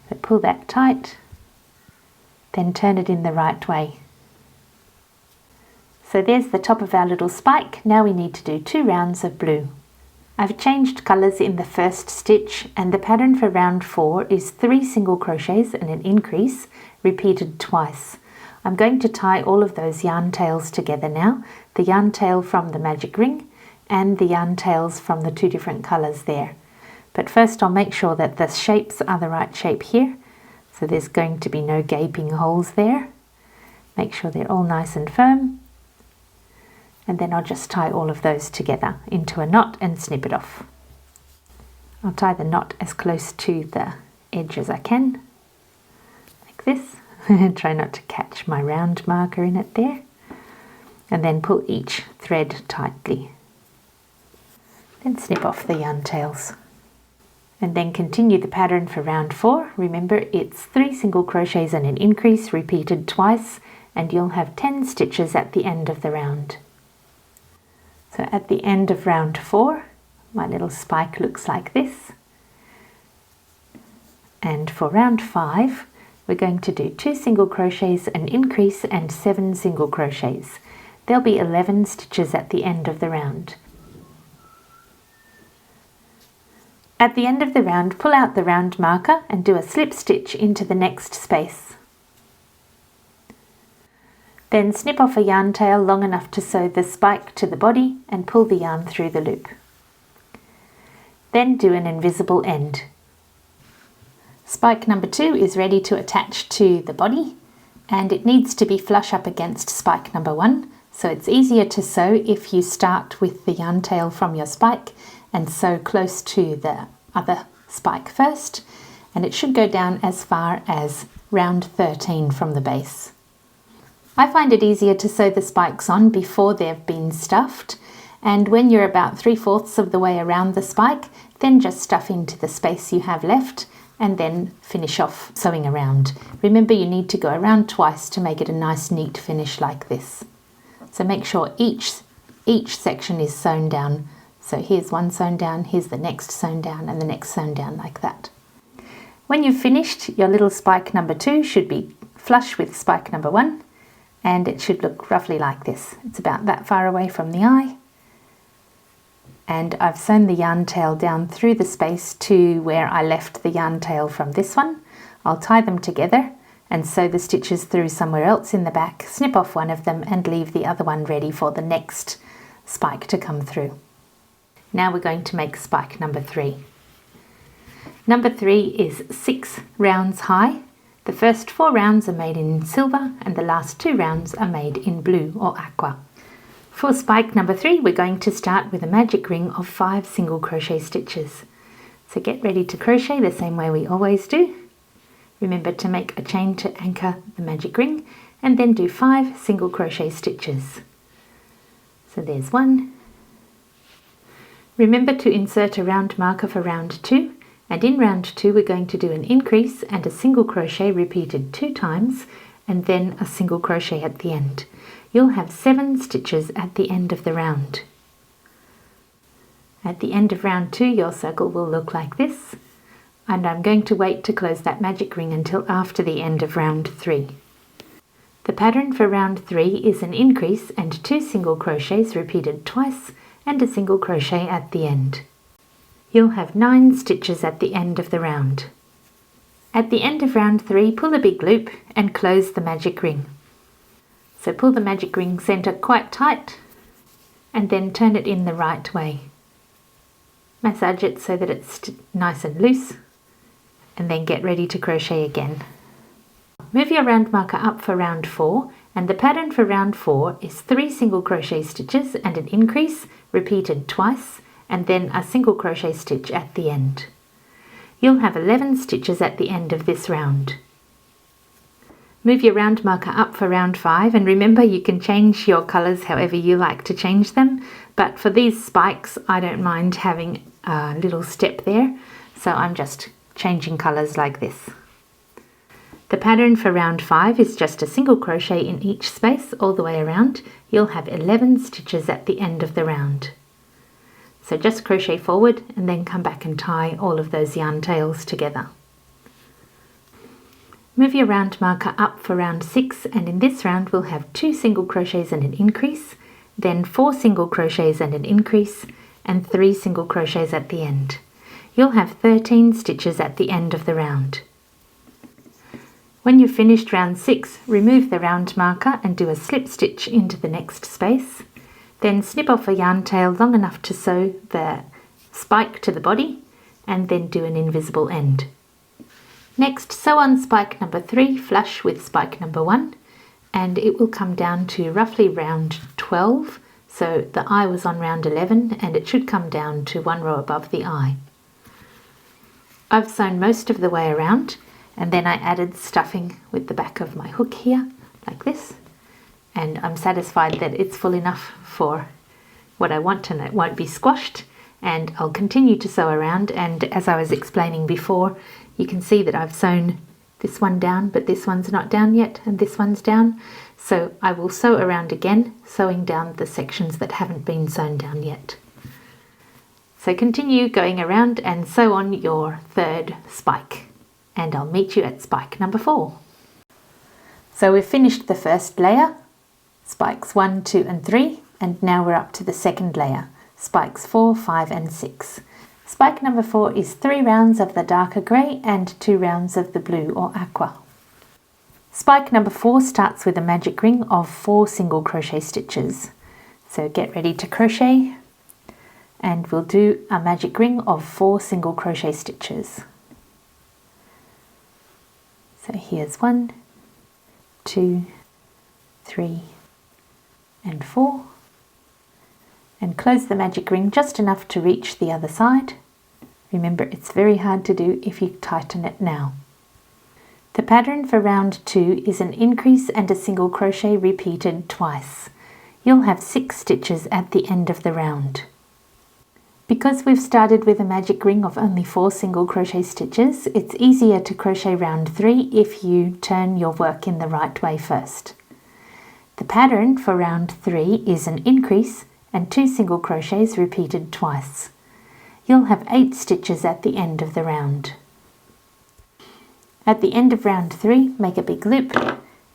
So pull that tight, then turn it in the right way. So there's the top of our little spike. Now we need to do 2 rounds of blue. I've changed colours in the first stitch, and the pattern for round 4 is 3 single crochets and an increase repeated twice. I'm going to tie all of those yarn tails together now, the yarn tail from the magic ring and the yarn tails from the 2 different colours there. But first I'll make sure that the shapes are the right shape here, so there's going to be no gaping holes there. Make sure they're all nice and firm, and then I'll just tie all of those together into a knot and snip it off. I'll tie the knot as close to the edge as I can, like this. Try not to catch my round marker in it there, and then pull each thread tightly. Then snip off the yarn tails. And then continue the pattern for round 4. Remember, it's 3 single crochets and an increase repeated twice, and you'll have 10 stitches at the end of the round. So at the end of round 4, my little spike looks like this. And for round 5, we're going to do 2 single crochets, an increase, and 7 single crochets. There'll be 11 stitches at the end of the round. At the end of the round, pull out the round marker and do a slip stitch into the next space. Then snip off a yarn tail long enough to sew the spike to the body and pull the yarn through the loop. Then do an invisible end. Spike number 2 is ready to attach to the body, and it needs to be flush up against spike number 1, so it's easier to sew if you start with the yarn tail from your spike and sew close to the other spike first, and it should go down as far as round 13 from the base. I find it easier to sew the spikes on before they've been stuffed, and when you're about 3/4 of the way around the spike, then just stuff into the space you have left and then finish off sewing around. Remember, you need to go around twice to make it a nice neat finish like this. So make sure each section is sewn down. So here's one sewn down, here's the next sewn down, and the next sewn down like that. When you've finished, your little spike number 2 should be flush with spike number 1, and it should look roughly like this. It's about that far away from the eye. And I've sewn the yarn tail down through the space to where I left the yarn tail from this one. I'll tie them together and sew the stitches through somewhere else in the back, snip off one of them and leave the other one ready for the next spike to come through. Now we're going to make spike number 3. Number 3 is 6 rounds high. The first 4 rounds are made in silver and the last 2 rounds are made in blue or aqua. For spike number 3, we're going to start with a magic ring of 5 single crochet stitches. So get ready to crochet the same way we always do. Remember to make a chain to anchor the magic ring and then do 5 single crochet stitches. So there's 1. Remember to insert a round marker for round 2, and in round 2 we're going to do an increase and a single crochet repeated 2 times and then a single crochet at the end. You'll have 7 stitches at the end of the round. At the end of round 2 your circle will look like this, and I'm going to wait to close that magic ring until after the end of round 3. The pattern for round 3 is an increase and 2 single crochets repeated twice and a single crochet at the end. You'll have 9 stitches at the end of the round. At the end of round 3, pull a big loop and close the magic ring. So pull the magic ring center quite tight and then turn it in the right way. Massage it so that it's nice and loose, and then get ready to crochet again. Move your round marker up for round 4, and the pattern for round 4 is 3 single crochet stitches and an increase repeated twice, and then a single crochet stitch at the end. You'll have 11 stitches at the end of this round. Move your round marker up for round 5, and remember you can change your colours however you like to change them, but for these spikes I don't mind having a little step there, so I'm just changing colours like this. The pattern for round 5 is just a single crochet in each space all the way around. You'll have 11 stitches at the end of the round. So just crochet forward and then come back and tie all of those yarn tails together. Move your round marker up for round 6, and in this round we'll have 2 single crochets and an increase, then 4 single crochets and an increase, and 3 single crochets at the end. You'll have 13 stitches at the end of the round. When you've finished round 6, remove the round marker and do a slip stitch into the next space. Then snip off a yarn tail long enough to sew the spike to the body, and then do an invisible end. Next, sew on spike number 3 flush with spike number 1, and it will come down to roughly round 12. So the eye was on round 11, and it should come down to 1 row above the eye. I've sewn most of the way around, and then I added stuffing with the back of my hook here, like this, and I'm satisfied that it's full enough for what I want and it won't be squashed, and I'll continue to sew around. And as I was explaining before, you can see that I've sewn this one down, but this one's not down yet, and this one's down, so I will sew around again, sewing down the sections that haven't been sewn down yet. So continue going around and sew on your 3rd spike, and I'll meet you at spike number 4. So we've finished the first layer, spikes 1, 2 and 3, and now we're up to the 2nd layer, spikes 4, 5 and 6. Spike number 4 is 3 rounds of the darker grey and 2 rounds of the blue or aqua. Spike number 4 starts with a magic ring of 4 single crochet stitches. So get ready to crochet, and we'll do a magic ring of 4 single crochet stitches. So here's 1, 2, 3 and 4. And close the magic ring just enough to reach the other side. Remember, it's very hard to do if you tighten it now. The pattern for round 2 is an increase and a single crochet repeated twice. You'll have 6 stitches at the end of the round. Because we've started with a magic ring of only 4 single crochet stitches, it's easier to crochet round 3 if you turn your work in the right way first. The pattern for round 3 is an increase and 2 single crochets repeated twice. You'll have 8 stitches at the end of the round. At the end of round 3, make a big loop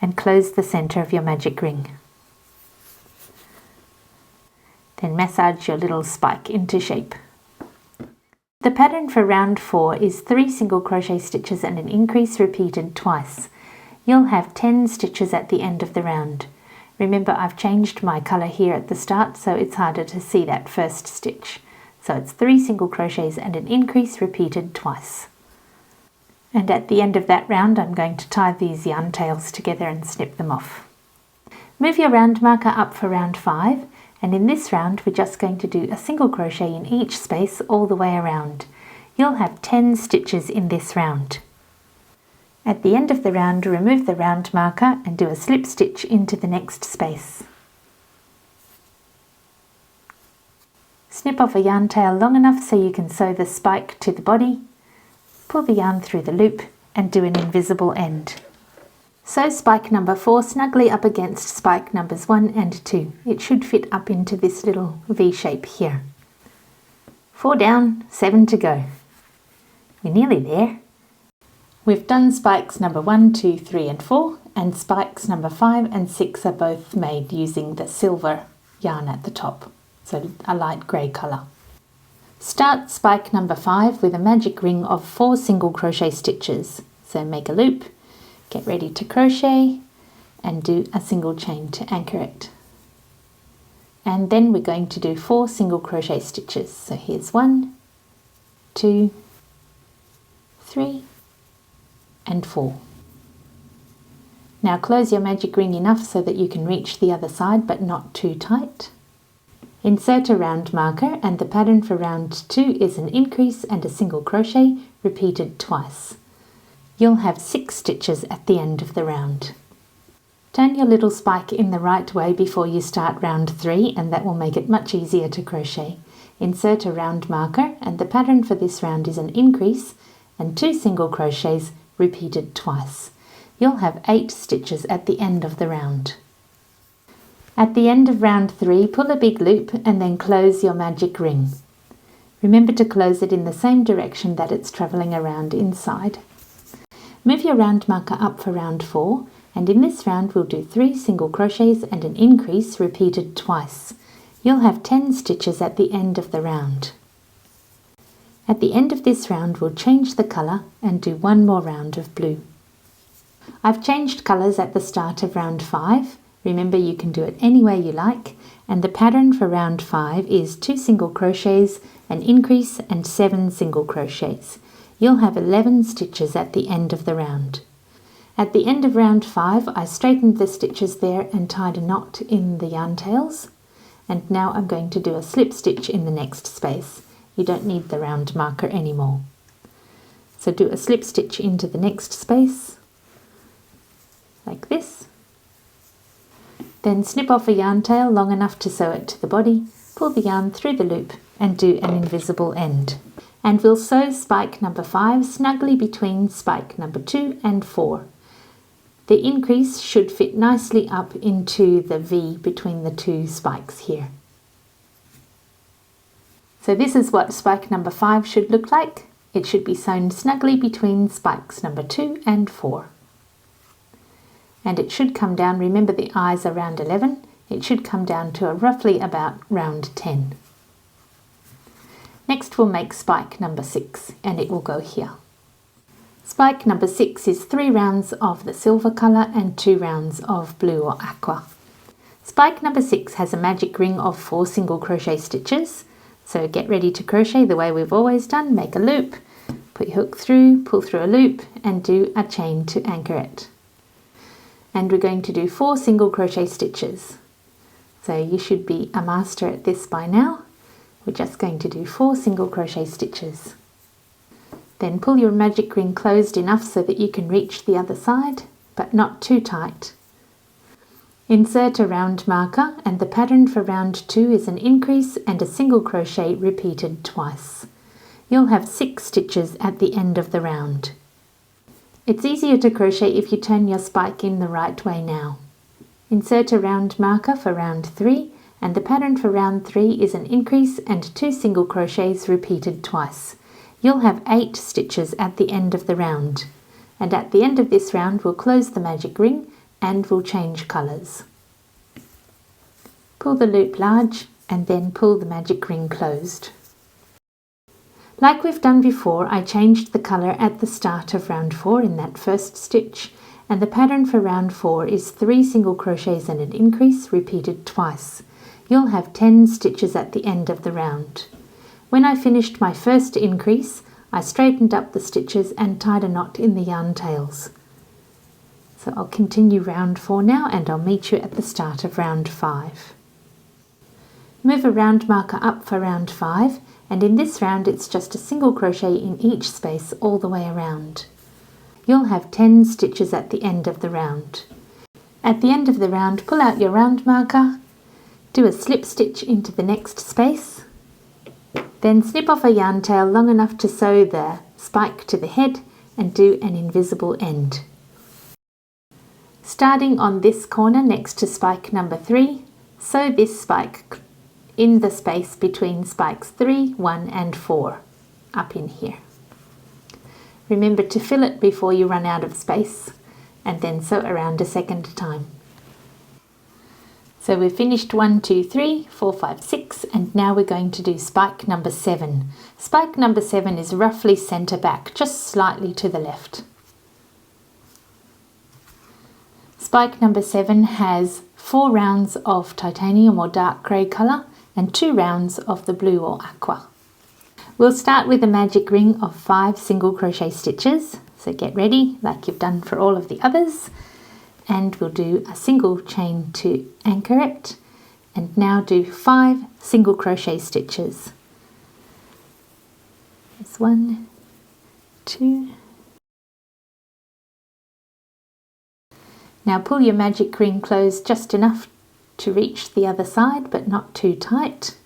and close the center of your magic ring. Then massage your little spike into shape. The pattern for round 4 is 3 single crochet stitches and an increase repeated twice. You'll have 10 stitches at the end of the round. Remember, I've changed my colour here at the start, so it's harder to see that first stitch. So it's 3 single crochets and an increase repeated twice. And at the end of that round, I'm going to tie these yarn tails together and snip them off. Move your round marker up for round 5, and in this round we're just going to do a single crochet in each space all the way around. You'll have 10 stitches in this round. At the end of the round, remove the round marker and do a slip stitch into the next space. Snip off a yarn tail long enough so you can sew the spike to the body, pull the yarn through the loop and do an invisible end. Sew spike number 4 snugly up against spike numbers 1 and 2. It should fit up into this little V shape here. 4 down, 7 to go. We're nearly there. We've done spikes number 1, 2, 3 and 4, and spikes number 5 and 6 are both made using the silver yarn at the top, so a light grey colour. Start spike number 5 with a magic ring of 4 single crochet stitches. So make a loop, get ready to crochet and do a single chain to anchor it. And then we're going to do 4 single crochet stitches. So here's 1, 2, 3 and 4. Now close your magic ring enough so that you can reach the other side but not too tight. Insert a round marker, and the pattern for round 2 is an increase and a single crochet repeated twice. You'll have 6 stitches at the end of the round. Turn your little spike in the right way before you start round 3, and that will make it much easier to crochet. Insert a round marker, and the pattern for this round is an increase and 2 single crochets repeated twice. You'll have 8 stitches at the end of the round. At the end of round 3, pull a big loop and then close your magic ring. Remember to close it in the same direction that it's travelling around inside. Move your round marker up for round 4, and in this round we'll do 3 single crochets and an increase repeated twice. You'll have 10 stitches at the end of the round. At the end of this round we'll change the colour and do 1 more round of blue. I've changed colours at the start of round 5. Remember, you can do it any way you like, and the pattern for round 5 is 2 single crochets, an increase and 7 single crochets. You'll have 11 stitches at the end of the round. At the end of round 5, I straightened the stitches there and tied a knot in the yarn tails, and now I'm going to do a slip stitch in the next space. You don't need the round marker anymore. So do a slip stitch into the next space, like this. Then snip off a yarn tail long enough to sew it to the body, pull the yarn through the loop and do an invisible end. And we'll sew spike number 5 snugly between spike number 2 and 4. The increase should fit nicely up into the V between the 2 spikes here. So this is what spike number 5 should look like. It should be sewn snugly between spikes number 2 and 4. And it should come down, remember the eyes are round 11, it should come down to roughly about round 10. Next we'll make spike number 6, and it will go here. Spike number 6 is 3 rounds of the silver colour and 2 rounds of blue or aqua. Spike number 6 has a magic ring of 4 single crochet stitches, so get ready to crochet the way we've always done. Make a loop, put your hook through, pull through a loop and do a chain to anchor it. And we're going to do 4 single crochet stitches. So you should be a master at this by now. We're just going to do 4 single crochet stitches. Then pull your magic ring closed enough so that you can reach the other side, but not too tight. Insert a round marker, and the pattern for round 2 is an increase and a single crochet repeated twice. You'll have 6 stitches at the end of the round. It's easier to crochet if you turn your spike in the right way now. Insert a round marker for round 3, and the pattern for round 3 is an increase and 2 single crochets repeated twice. You'll have 8 stitches at the end of the round. And at the end of this round we'll close the magic ring and we'll change colours. Pull the loop large and then pull the magic ring closed. Like we've done before, I changed the colour at the start of round 4 in that first stitch, and the pattern for round 4 is 3 single crochets and an increase repeated twice. You'll have 10 stitches at the end of the round. When I finished my first increase, I straightened up the stitches and tied a knot in the yarn tails. So I'll continue round 4 now, and I'll meet you at the start of round 5. Move a round marker up for round 5, and in this round it's just a single crochet in each space all the way around. You'll have 10 stitches at the end of the round. At the end of the round, pull out your round marker, do a slip stitch into the next space, then snip off a yarn tail long enough to sew the spike to the head and do an invisible end. Starting on this corner next to spike number 3, sew this spike in the space between spikes 3, 1 and 4, up in here. Remember to fill it before you run out of space, and then sew around a second time. So we've finished 1, 2, 3, 4, 5, 6, and now we're going to do spike number 7. Spike number 7 is roughly centre back, just slightly to the left. Spike number 7 has 4 rounds of titanium or dark grey colour and 2 rounds of the blue or aqua. We'll start with a magic ring of 5 single crochet stitches. So get ready like you've done for all of the others. And we'll do a single chain to anchor it. And now do 5 single crochet stitches. There's 1, 2. Now pull your magic ring closed just enough to reach the other side, but not too tight.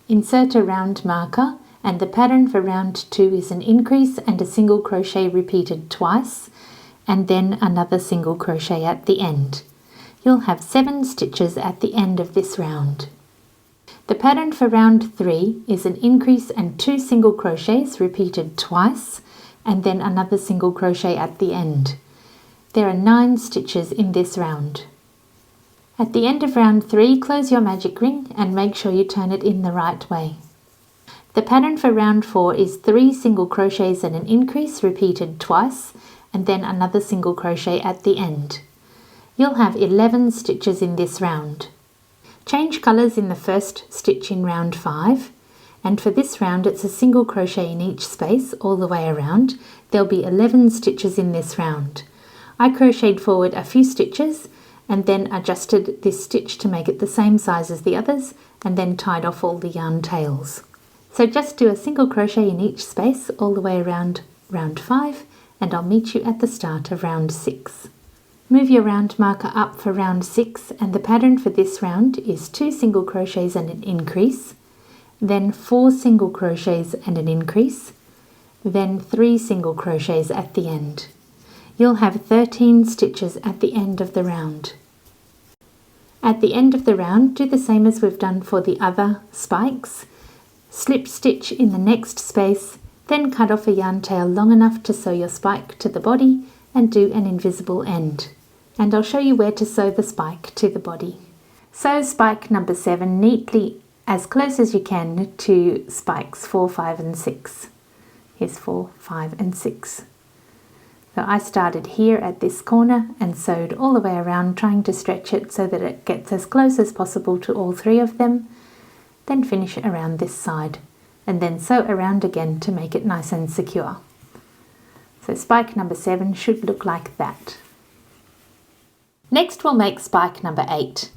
Insert a round marker, and the pattern for round 2 is an increase and a single crochet repeated twice, and then another single crochet at the end. You'll have 7 stitches at the end of this round. The pattern for round 3 is an increase and 2 single crochets repeated twice, and then another single crochet at the end. There are 9 stitches in this round. At the end of round 3, close your magic ring and make sure you turn it in the right way. The pattern for round 4 is 3 single crochets and an increase repeated twice, and then another single crochet at the end. You'll have 11 stitches in this round. Change colours in the first stitch in round 5, and for this round it's a single crochet in each space all the way around. There'll be 11 stitches in this round. I crocheted forward a few stitches and then adjusted this stitch to make it the same size as the others, and then tied off all the yarn tails. So just do a single crochet in each space all the way around round 5, and I'll meet you at the start of round 6. Move your round marker up for round 6, and the pattern for this round is 2 single crochets and an increase, then 4 single crochets and an increase, then 3 single crochets at the end. You'll have 13 stitches at the end of the round. At the end of the round, do the same as we've done for the other spikes. Slip stitch in the next space, then cut off a yarn tail long enough to sew your spike to the body and do an invisible end. And I'll show you where to sew the spike to the body. Sew spike number 7 neatly as close as you can to spikes 4, 5 and 6. Here's 4, 5 and 6. So I started here at this corner and sewed all the way around, trying to stretch it so that it gets as close as possible to all 3 of them. Then finish around this side, and then sew around again to make it nice and secure. So spike number 7 should look like that. Next we'll make spike number 8.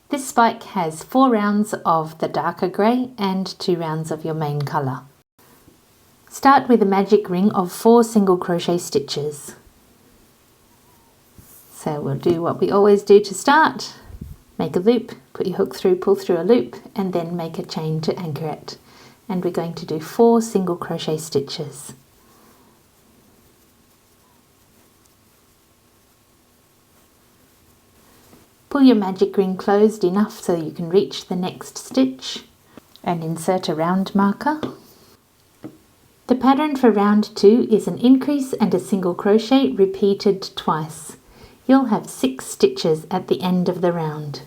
This spike has 4 rounds of the darker grey and 2 rounds of your main colour. Start with a magic ring of 4 single crochet stitches. So we'll do what we always do to start. Make a loop, put your hook through, pull through a loop, and then make a chain to anchor it. And we're going to do 4 single crochet stitches. Pull your magic ring closed enough so you can reach the next stitch, and insert a round marker. The pattern for round 2 is an increase and a single crochet repeated twice. You'll have 6 stitches at the end of the round.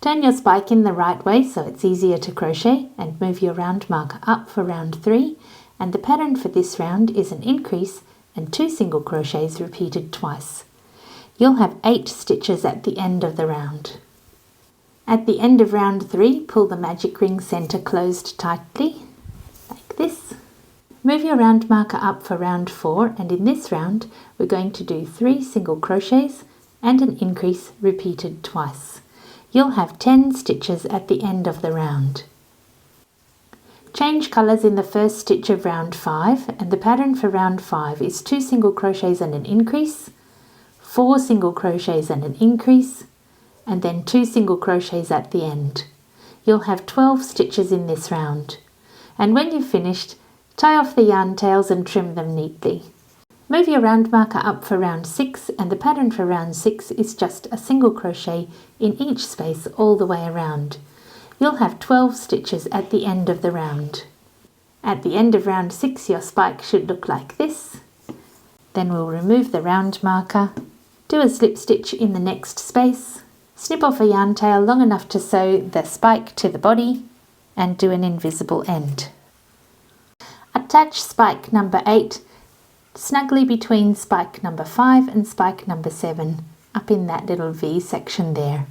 Turn your spike in the right way so it's easier to crochet, and move your round marker up for round 3, and the pattern for this round is an increase and 2 single crochets repeated twice. You'll have 8 stitches at the end of the round. At the end of round 3, pull the magic ring centre closed tightly, like this. Move your round marker up for round 4, and in this round we're going to do 3 single crochets and an increase repeated twice. You'll have 10 stitches at the end of the round. Change colours in the first stitch of round 5, and the pattern for round 5 is 2 single crochets and an increase, 4 single crochets and an increase, and then 2 single crochets at the end. You'll have 12 stitches in this round. And when you've finished, tie off the yarn tails and trim them neatly. Move your round marker up for round 6, and the pattern for round 6 is just a single crochet in each space all the way around. You'll have 12 stitches at the end of the round. At the end of round 6 your spike should look like this. Then we'll remove the round marker, do a slip stitch in the next space, snip off a yarn tail long enough to sew the spike to the body, and do an invisible end. Attach spike number 8 snugly between spike number 5 and spike number 7 up in that little V section there.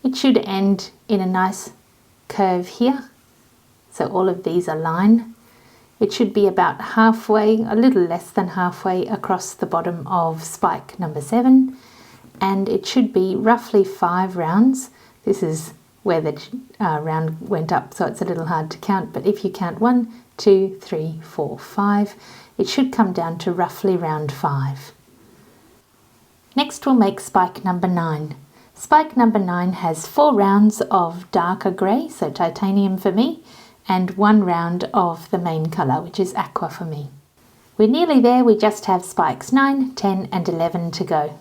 It should end in a nice curve here, so all of these are line. It should be about halfway, a little less than halfway across the bottom of spike number 7, and it should be roughly 5 rounds. This is where the round went up, so it's a little hard to count, but if you count 1, 2, 3, 4, 5, it should come down to roughly round 5. Next we'll make spike number 9. Spike number 9 has 4 rounds of darker grey, so titanium for me, and 1 round of the main colour, which is aqua for me. We're nearly there, we just have spikes 9, 10 and 11 to go.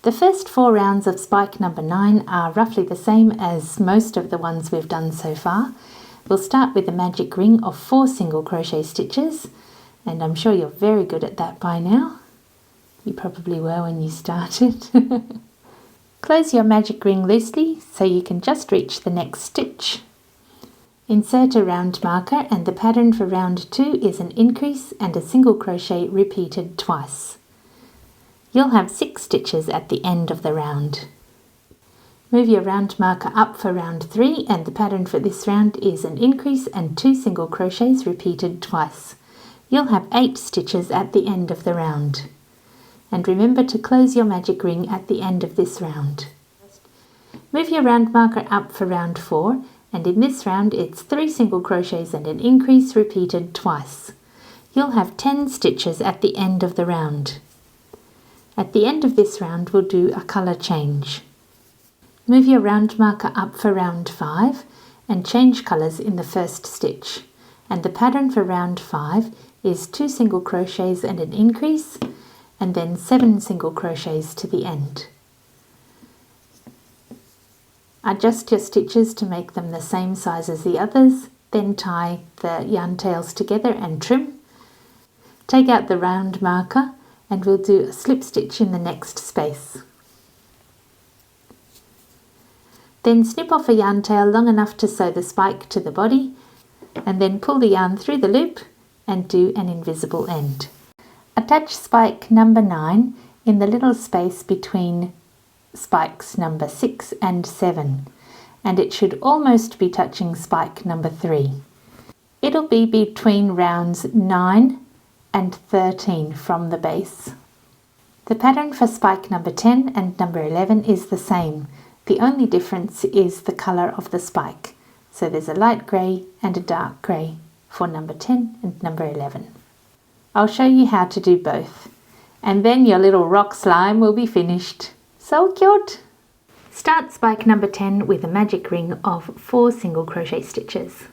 The first 4 rounds of spike number 9 are roughly the same as most of the ones we've done so far. We'll start with a magic ring of 4 single crochet stitches, and I'm sure you're very good at that by now. You probably were when you started. Close your magic ring loosely so you can just reach the next stitch. Insert a round marker, and the pattern for round 2 is an increase and a single crochet repeated twice. You'll have 6 stitches at the end of the round. Move your round marker up for round 3, and the pattern for this round is an increase and 2 single crochets repeated twice. You'll have 8 stitches at the end of the round. And remember to close your magic ring at the end of this round. Move your round marker up for round 4, and in this round it's 3 single crochets and an increase repeated twice. You'll have 10 stitches at the end of the round. At the end of this round we'll do a colour change. Move your round marker up for round 5 and change colours in the first stitch, and the pattern for round 5 is 2 single crochets and an increase, and then 7 single crochets to the end. Adjust your stitches to make them the same size as the others, then tie the yarn tails together and trim. Take out the round marker and we'll do a slip stitch in the next space. Then snip off a yarn tail long enough to sew the spike to the body, and then pull the yarn through the loop and do an invisible end. Attach spike number 9 in the little space between spikes number 6 and 7, and it should almost be touching spike number 3. It'll be between rounds 9 and 13 from the base. The pattern for spike number 10 and number 11 is the same. The only difference is the colour of the spike. So there's a light grey and a dark grey for number 10 and number 11. I'll show you how to do both, and then your little rock slime will be finished. So cute! Start spike number 10 with a magic ring of 4 single crochet stitches.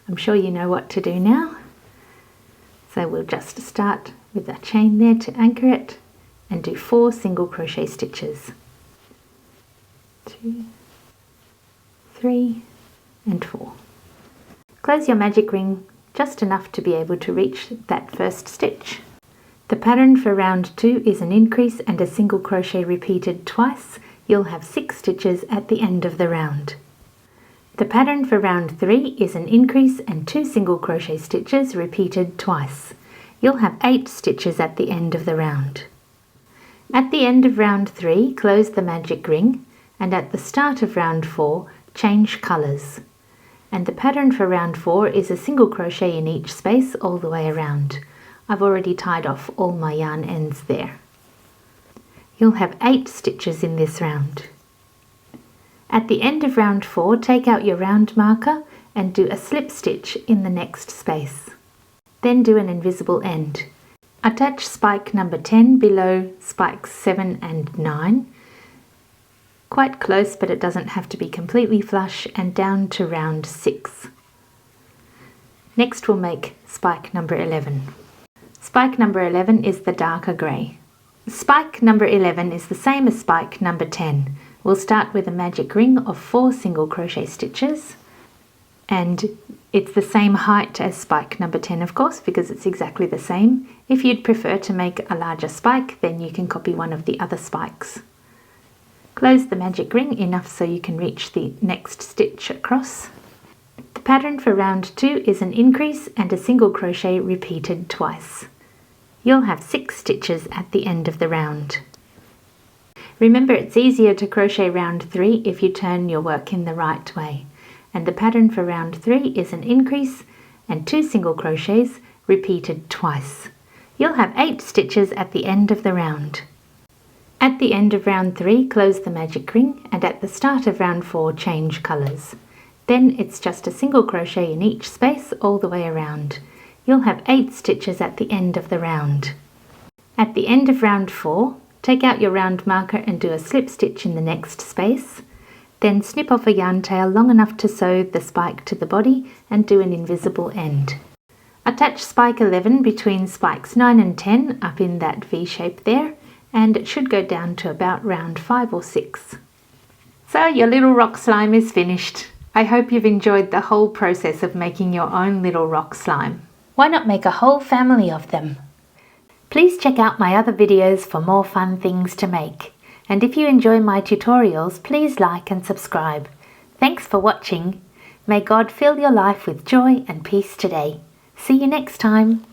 I'm sure you know what to do now. So we'll just start with a chain there to anchor it and do 4 single crochet stitches. 2, 3 and 4. Close your magic ring just enough to be able to reach that first stitch. The pattern for round 2 is an increase and a single crochet repeated twice. You'll have 6 stitches at the end of the round. The pattern for round 3 is an increase and 2 single crochet stitches repeated twice. You'll have 8 stitches at the end of the round. At the end of round 3, close the magic ring, and at the start of round 4, change colours. And the pattern for round 4 is a single crochet in each space all the way around. I've already tied off all my yarn ends there. You'll have 8 stitches in this round. At the end of round 4, take out your round marker and do a slip stitch in the next space. Then do an invisible end. Attach spike number 10 below spikes 7 and 9. Quite close, but it doesn't have to be completely flush, and down to round 6. Next we'll make spike number 11. Spike number 11 is the darker grey. Spike number 11 is the same as spike number 10. We'll start with a magic ring of 4 single crochet stitches, and it's the same height as spike number 10, of course, because it's exactly the same. If you'd prefer to make a larger spike, then you can copy one of the other spikes. Close the magic ring enough so you can reach the next stitch across. The pattern for round 2 is an increase and a single crochet repeated twice. You'll have 6 stitches at the end of the round. Remember, it's easier to crochet round 3 if you turn your work in the right way, and the pattern for round 3 is an increase and 2 single crochets repeated twice. You'll have 8 stitches at the end of the round. At the end of round 3, close the magic ring, and at the start of round 4, change colours. Then it's just a single crochet in each space all the way around. You'll have 8 stitches at the end of the round. At the end of round 4, take out your round marker and do a slip stitch in the next space. Then snip off a yarn tail long enough to sew the spike to the body and do an invisible end. Attach spike 11 between spikes 9 and 10 up in that V shape there, and it should go down to about round 5 or 6. So your little rock slime is finished. I hope you've enjoyed the whole process of making your own little rock slime. Why not make a whole family of them? Please check out my other videos for more fun things to make. And if you enjoy my tutorials, please like and subscribe. Thanks for watching. May God fill your life with joy and peace today. See you next time.